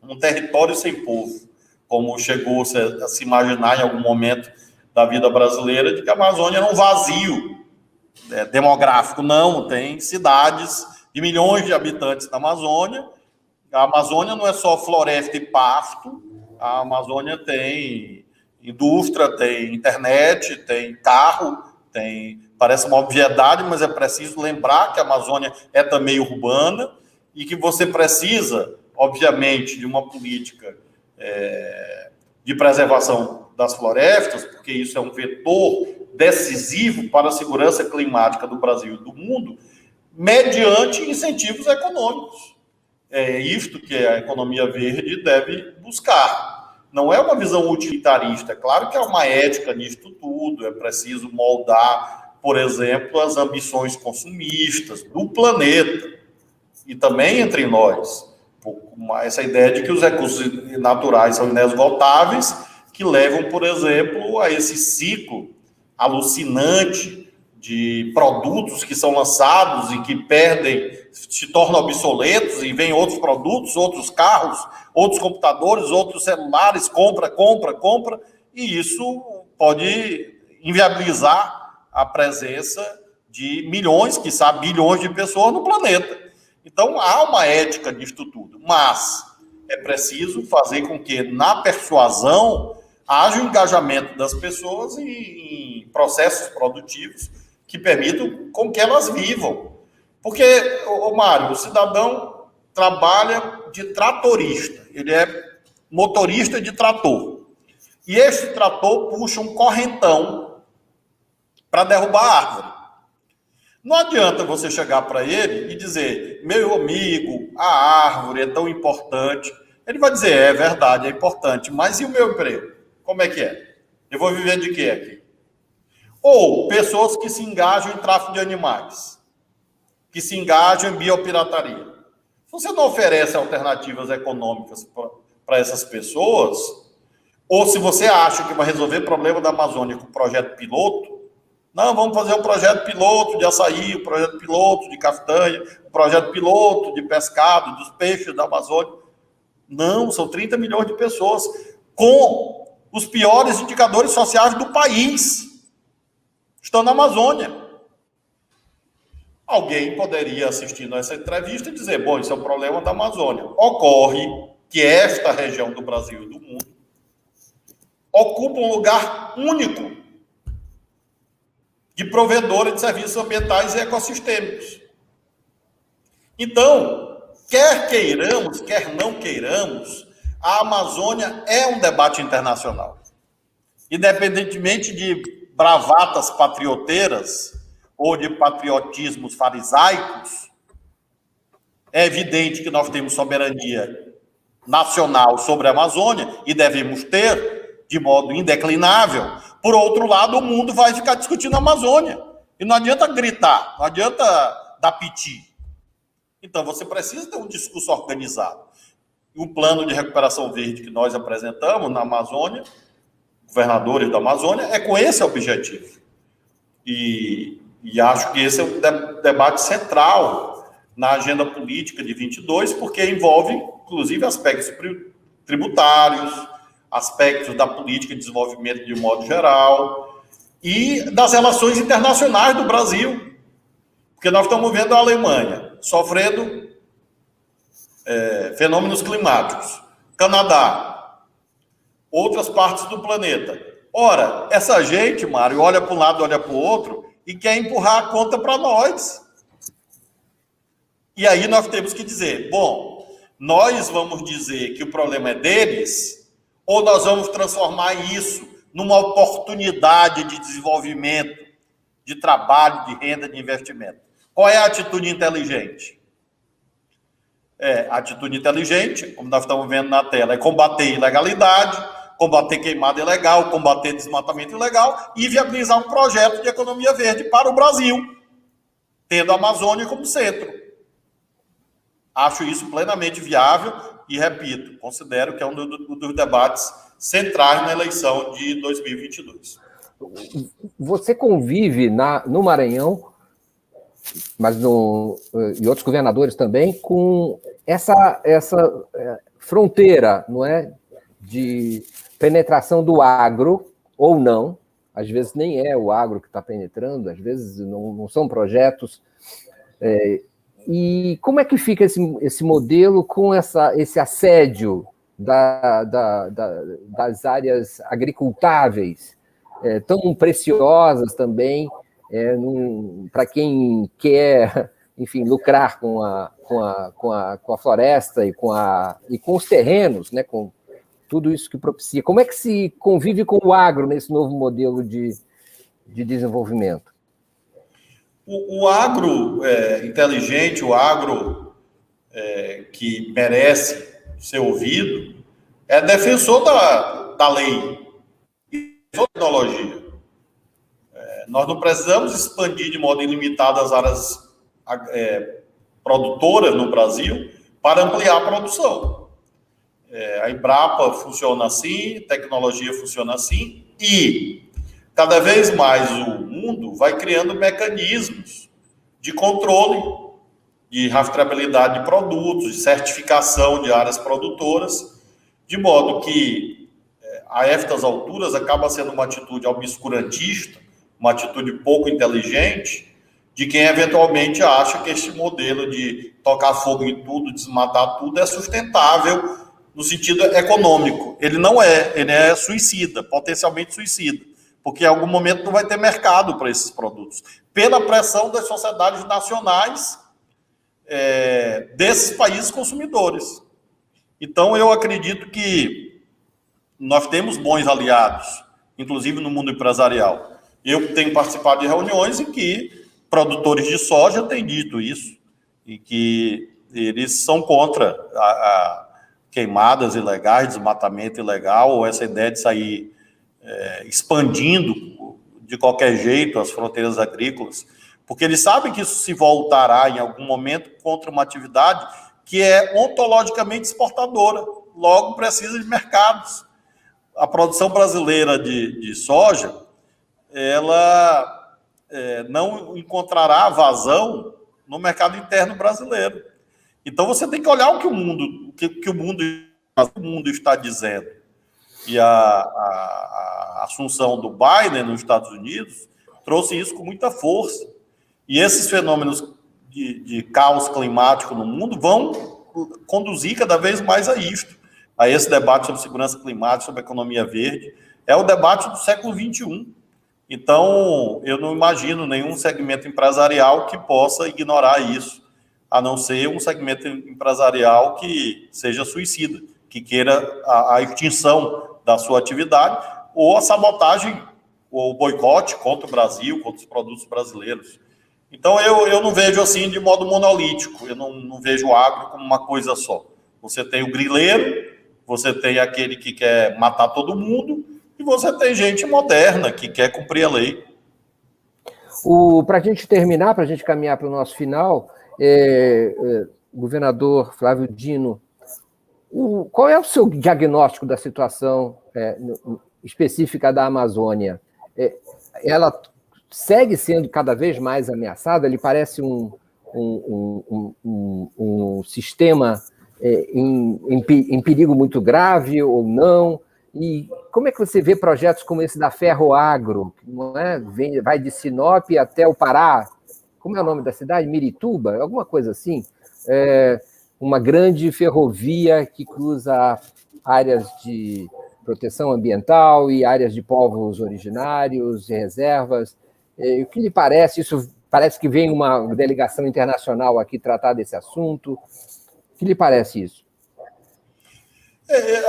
um território sem povo, como chegou a se imaginar em algum momento da vida brasileira, de que a Amazônia era um vazio demográfico. Não, tem cidades de milhões de habitantes na Amazônia. A Amazônia não é só floresta e pasto, a Amazônia tem indústria, tem internet, tem carro, parece uma obviedade, mas é preciso lembrar que a Amazônia é também urbana e que você precisa, obviamente, de uma política de preservação das florestas, porque isso é um vetor decisivo para a segurança climática do Brasil e do mundo, mediante incentivos econômicos. É isto que a economia verde deve buscar. Não é uma visão utilitarista. Claro que há uma ética nisto tudo, é preciso moldar, por exemplo, as ambições consumistas do planeta e também entre nós. Essa ideia de que os recursos naturais são inesgotáveis, que levam, por exemplo, a esse ciclo alucinante de produtos que são lançados e que perdem, se tornam obsoletos, e vêm outros produtos, outros carros, outros computadores, outros celulares, compra, e isso pode inviabilizar a presença de milhões, quiçá bilhões de pessoas no planeta. Então, há uma ética nisto tudo, mas é preciso fazer com que, na persuasão, haja um engajamento das pessoas em processos produtivos que permitam com que elas vivam. Porque, Mário, o cidadão trabalha de tratorista, ele é motorista de trator. E esse trator puxa um correntão para derrubar a árvore. Não adianta você chegar para ele e dizer: meu amigo, a árvore é tão importante. Ele vai dizer: é verdade, é importante, mas e o meu emprego? Como é que é? Eu vou viver de quê aqui? Ou pessoas que se engajam em tráfico de animais, que se engajam em biopirataria. Se você não oferece alternativas econômicas para essas pessoas, ou se você acha que vai resolver o problema da Amazônia com o projeto piloto, Não, vamos fazer um projeto piloto de açaí, um projeto piloto de castanha, um projeto piloto de pescado, dos peixes da Amazônia. Não, são 30 milhões de pessoas com os piores indicadores sociais do país. Estão na Amazônia. Alguém poderia, assistindo a essa entrevista, e dizer, bom, isso é um problema da Amazônia. Ocorre que esta região do Brasil e do mundo ocupa um lugar único de provedora de serviços ambientais e ecossistêmicos. Então, quer queiramos, quer não queiramos, a Amazônia é um debate internacional. Independentemente de bravatas patrioteiras ou de patriotismos farisaicos, é evidente que nós temos soberania nacional sobre a Amazônia e devemos ter de modo indeclinável. Por outro lado, o mundo vai ficar discutindo a Amazônia. E não adianta gritar, não adianta dar piti. Então, você precisa ter um discurso organizado. E o plano de recuperação verde que nós apresentamos na Amazônia, governadores da Amazônia, é com esse objetivo. E acho que esse é um debate central na agenda política de 22, porque envolve, inclusive, aspectos tributários, aspectos da política de desenvolvimento de um modo geral e das relações internacionais do Brasil. Porque nós estamos vendo a Alemanha sofrendo fenômenos climáticos, Canadá, outras partes do planeta. Ora, essa gente, Mário, olha para um lado, olha para o outro e quer empurrar a conta para nós. E aí nós temos que dizer, bom, nós vamos dizer que o problema é deles ou nós vamos transformar isso numa oportunidade de desenvolvimento, de trabalho, de renda, de investimento? Qual é a atitude inteligente? A atitude inteligente, como nós estamos vendo na tela, é combater ilegalidade, combater queimada ilegal, combater desmatamento ilegal e viabilizar um projeto de economia verde para o Brasil, tendo a Amazônia como centro. Acho isso plenamente viável e, repito, considero que é um dos debates centrais na eleição de 2022. Você convive no Maranhão, mas e outros governadores também, com essa fronteira, não é, de penetração do agro, ou não, às vezes nem é o agro que está penetrando, às vezes não são projetos. E como é que fica esse modelo com esse assédio das áreas agricultáveis, tão preciosas também, para quem quer, enfim, lucrar com a floresta e com os terrenos, né, com tudo isso que propicia. Como é que se convive com o agro nesse novo modelo de desenvolvimento? O agro inteligente, o agro que merece ser ouvido, é defensor da lei e da tecnologia. Nós não precisamos expandir de modo ilimitado as áreas produtoras no Brasil para ampliar a produção. A Embrapa funciona assim, tecnologia funciona assim, e cada vez mais o mundo vai criando mecanismos de controle, de rastreabilidade de produtos, de certificação de áreas produtoras, de modo que a estas alturas acaba sendo uma atitude obscurantista, uma atitude pouco inteligente, de quem eventualmente acha que este modelo de tocar fogo em tudo, desmatar tudo, é sustentável no sentido econômico. Ele não é, ele é suicida, potencialmente suicida, porque em algum momento não vai ter mercado para esses produtos, pela pressão das sociedades nacionais desses países consumidores. Então, eu acredito que nós temos bons aliados, inclusive no mundo empresarial. Eu tenho participado de reuniões em que produtores de soja têm dito isso, e que eles são contra a queimadas ilegais, desmatamento ilegal, ou essa ideia de sair expandindo de qualquer jeito as fronteiras agrícolas, porque eles sabem que isso se voltará em algum momento contra uma atividade que é ontologicamente exportadora, logo precisa de mercados. A produção brasileira de soja, ela não encontrará vazão no mercado interno brasileiro. Então, você tem que olhar o que o mundo está dizendo. E a assunção do Biden nos Estados Unidos trouxe isso com muita força. E esses fenômenos de caos climático no mundo vão conduzir cada vez mais a isto, a esse debate sobre segurança climática, sobre economia verde. É o debate do século XXI. Então, eu não imagino nenhum segmento empresarial que possa ignorar isso, a não ser um segmento empresarial que seja suicida, que queira a extinção da sua atividade ou a sabotagem ou o boicote contra o Brasil, contra os produtos brasileiros. Então, eu não vejo assim de modo monolítico, eu não vejo o agro como uma coisa só. Você tem o grileiro, você tem aquele que quer matar todo mundo, e você tem gente moderna que quer cumprir a lei. Para a gente terminar, para a gente caminhar para o nosso final, governador Flávio Dino, qual é o seu diagnóstico da situação específica da Amazônia? Ela segue sendo cada vez mais ameaçada? Ele parece um sistema em perigo muito grave ou não? E como é que você vê projetos como esse da Ferroagro, não é? Vai de Sinop até o Pará? Como é o nome da cidade? Mirituba? Alguma coisa assim? Uma grande ferrovia que cruza áreas de proteção ambiental e áreas de povos originários e reservas. O que lhe parece? Isso parece que vem uma delegação internacional aqui tratar desse assunto. O que lhe parece isso?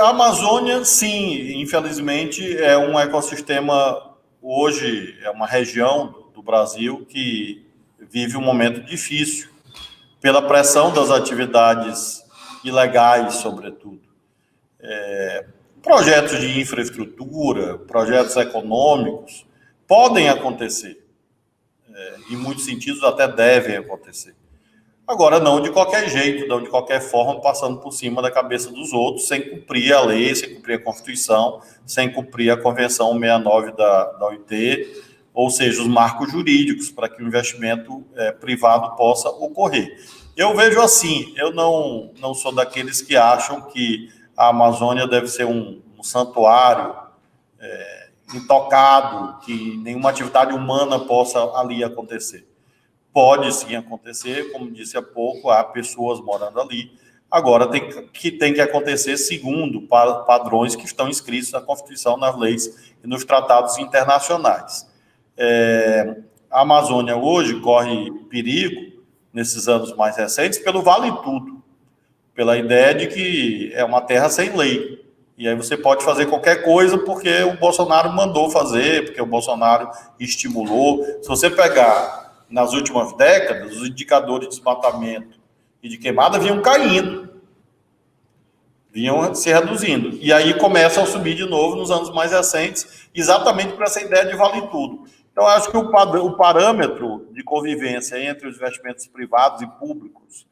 A Amazônia, sim, infelizmente, é um ecossistema, hoje, é uma região do Brasil que vive um momento difícil, pela pressão das atividades ilegais, sobretudo. Projetos de infraestrutura, projetos econômicos, podem acontecer, em muitos sentidos até devem acontecer. Agora, não de qualquer jeito, não de qualquer forma, passando por cima da cabeça dos outros, sem cumprir a lei, sem cumprir a Constituição, sem cumprir a Convenção 69 da OIT, ou seja, os marcos jurídicos para que o investimento privado possa ocorrer. Eu vejo assim, eu não sou daqueles que acham que a Amazônia deve ser um santuário intocado, que nenhuma atividade humana possa ali acontecer. Pode sim acontecer, como disse há pouco, há pessoas morando ali. Agora, tem que acontecer segundo padrões que estão inscritos na Constituição, nas leis e nos tratados internacionais. A Amazônia hoje corre perigo, nesses anos mais recentes, pelo vale tudo, pela ideia de que é uma terra sem lei. E aí você pode fazer qualquer coisa porque o Bolsonaro mandou fazer, porque o Bolsonaro estimulou. Se você pegar nas últimas décadas, os indicadores de desmatamento e de queimada vinham caindo, vinham se reduzindo. E aí começam a subir de novo nos anos mais recentes, exatamente por essa ideia de vale tudo. Então, acho que o parâmetro de convivência entre os investimentos privados e públicos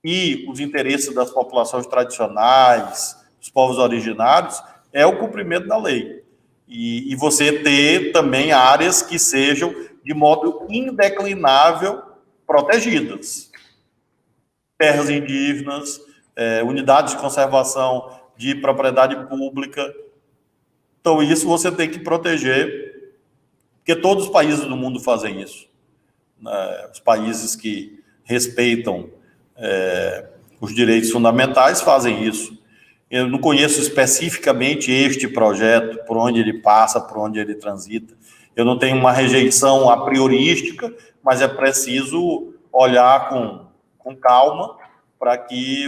e os interesses das populações tradicionais, dos povos originários, é o cumprimento da lei. E você ter também áreas que sejam de modo indeclinável protegidas. Terras indígenas, unidades de conservação de propriedade pública. Então, isso você tem que proteger, porque todos os países do mundo fazem isso. Os países que respeitam os direitos fundamentais fazem isso. Eu não conheço especificamente este projeto, por onde ele passa, por onde ele transita. Eu não tenho uma rejeição a priorística, mas é preciso olhar com calma para que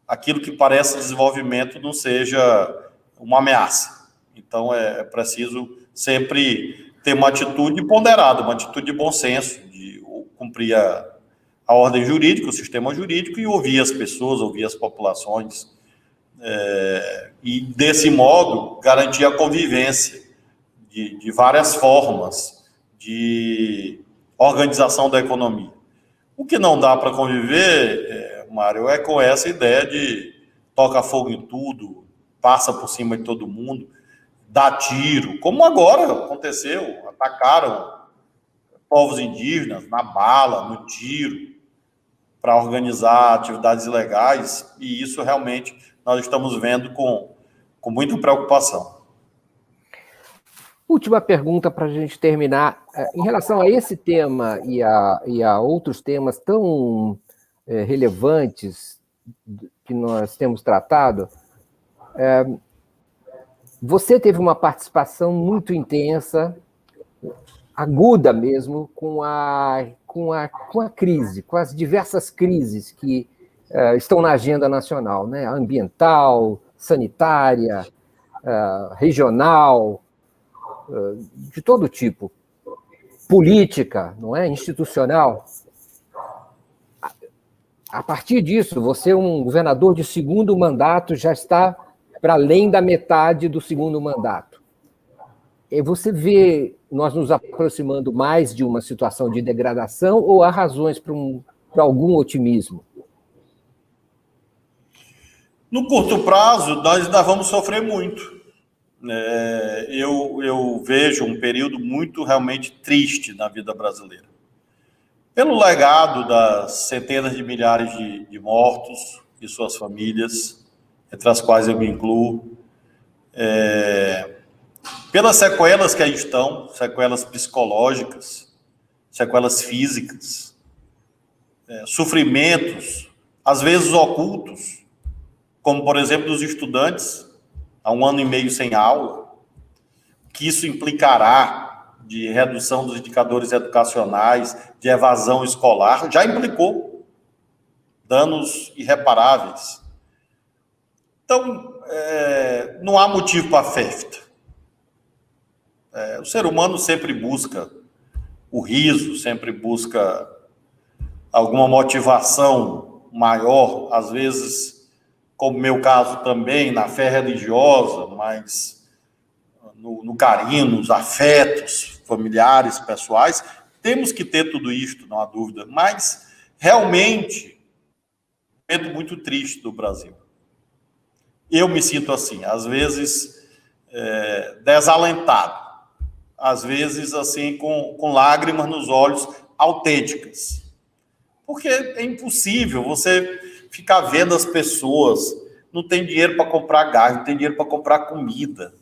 aquilo que parece desenvolvimento não seja uma ameaça. Então, é preciso sempre ter uma atitude ponderada, uma atitude de bom senso, de cumprir a ordem jurídica, o sistema jurídico, e ouvir as pessoas, ouvir as populações, e, desse modo, garantir a convivência de várias formas de organização da economia. O que não dá para conviver, Mário, é com essa ideia de toca fogo em tudo, passa por cima de todo mundo, dá tiro, como agora aconteceu, atacaram povos indígenas na bala, no tiro, para organizar atividades ilegais, e isso realmente nós estamos vendo com muita preocupação. Última pergunta para a gente terminar. Em relação a esse tema e a outros temas tão relevantes que nós temos tratado, você teve uma participação muito intensa, aguda mesmo, com a crise, com as diversas crises que estão na agenda nacional, né? Ambiental, sanitária, regional, de todo tipo, política, não é? Institucional. A partir disso, você, um governador de segundo mandato, já está para além da metade do segundo mandato. E você vê nós nos aproximando mais de uma situação de degradação ou há razões para algum otimismo? No curto prazo, nós ainda vamos sofrer muito. Eu vejo um período muito realmente triste na vida brasileira. Pelo legado das centenas de milhares de mortos e suas famílias, entre as quais eu me incluo, pelas sequelas que aí estão, sequelas psicológicas, sequelas físicas, sofrimentos, às vezes ocultos, como, por exemplo, dos estudantes, há 1 ano e meio sem aula, que isso implicará de redução dos indicadores educacionais, de evasão escolar, já implicou danos irreparáveis. Então, não há motivo para festa. O ser humano sempre busca o riso, sempre busca alguma motivação maior, às vezes, como meu caso também, na fé religiosa, mas no carinho, nos afetos familiares, pessoais. Temos que ter tudo isto, não há dúvida, mas realmente é um momento muito triste do Brasil. Eu me sinto assim, às vezes desalentado, às vezes assim com lágrimas nos olhos autênticas, porque é impossível você ficar vendo as pessoas, não tem dinheiro para comprar gás, não tem dinheiro para comprar comida,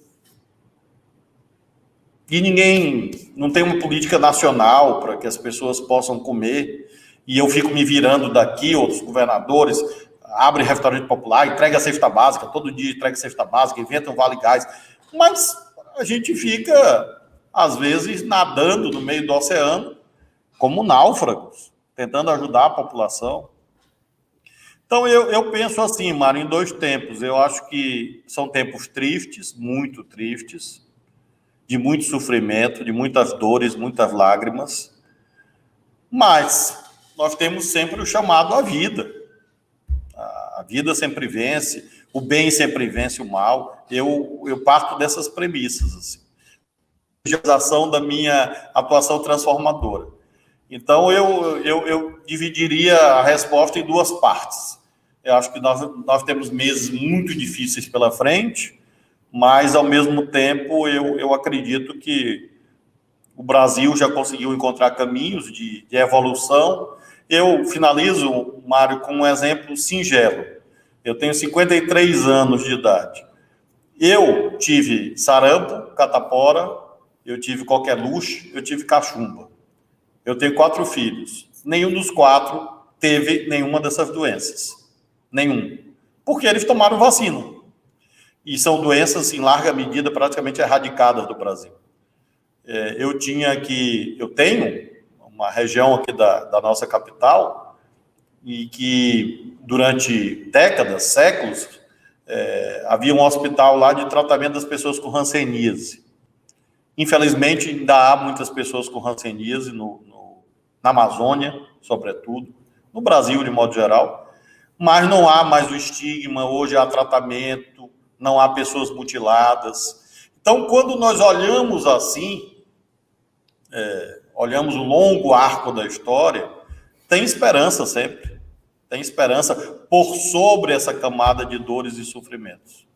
e ninguém, não tem uma política nacional para que as pessoas possam comer, e eu fico me virando daqui, outros governadores abrem restaurante popular, entrega a cesta básica, todo dia entrega a cesta básica, inventa um Vale Gás, mas a gente fica, às vezes, nadando no meio do oceano, como náufragos, tentando ajudar a população. Então, eu penso assim, Mário, em 2 tempos. Eu acho que são tempos tristes, muito tristes, de muito sofrimento, de muitas dores, muitas lágrimas, mas nós temos sempre o chamado à vida. A vida sempre vence, o bem sempre vence o mal. Eu parto dessas premissas, assim. Realização da minha atuação transformadora. Então, eu dividiria a resposta em 2 partes. Eu acho que nós temos meses muito difíceis pela frente, mas, ao mesmo tempo, eu acredito que o Brasil já conseguiu encontrar caminhos de evolução. Eu finalizo, Mário, com um exemplo singelo. Eu tenho 53 anos de idade. Eu tive sarampo, catapora, eu tive coqueluche, eu tive cachumba. Eu tenho 4 filhos. Nenhum dos 4 teve nenhuma dessas doenças. Nenhum. Porque eles tomaram vacina. E são doenças, em larga medida, praticamente erradicadas do Brasil. Eu tenho uma região aqui da nossa capital, e que durante décadas, séculos, havia um hospital lá de tratamento das pessoas com hanseníase. Infelizmente, ainda há muitas pessoas com hanseníase na Amazônia, sobretudo, no Brasil, de modo geral, mas não há mais o estigma, hoje há tratamento, não há pessoas mutiladas. Então, quando nós olhamos assim, olhamos o longo arco da história, tem esperança sempre. Tem esperança por sobre essa camada de dores e sofrimentos.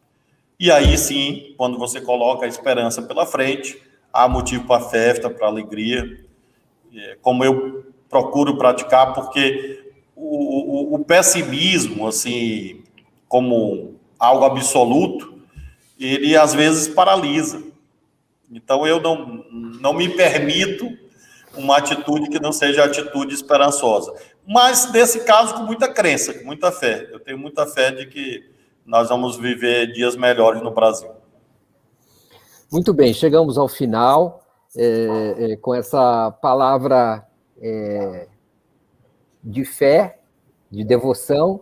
E aí sim, quando você coloca a esperança pela frente, há motivo para festa, para alegria. como eu procuro praticar, porque o pessimismo, assim, como algo absoluto, ele às vezes paralisa. Então, eu não me permito uma atitude que não seja atitude esperançosa. Mas, nesse caso, com muita crença, com muita fé. Eu tenho muita fé de que nós vamos viver dias melhores no Brasil. Muito bem, chegamos ao final com essa palavra de fé, de devoção,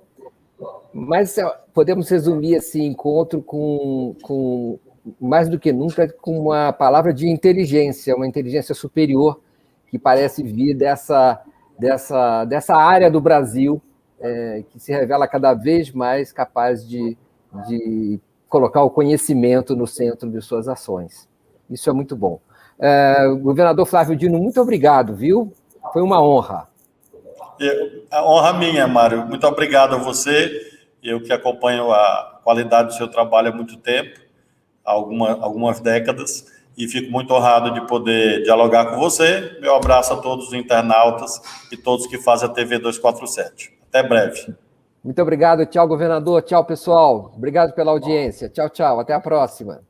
mas podemos resumir esse encontro com mais do que nunca, com uma palavra de inteligência, uma inteligência superior, que parece vir dessa área do Brasil, que se revela cada vez mais capaz de colocar o conhecimento no centro de suas ações. Isso é muito bom. Governador Flávio Dino, muito obrigado, viu? Foi uma honra. A honra minha, Mário. Muito obrigado a você. Eu que acompanho a qualidade do seu trabalho há muito tempo, há algumas décadas, e fico muito honrado de poder dialogar com você. Meu abraço a todos os internautas e todos que fazem a TV 247. Até breve. Muito obrigado. Tchau, governador. Tchau, pessoal. Obrigado pela audiência. Tchau, tchau. Até a próxima.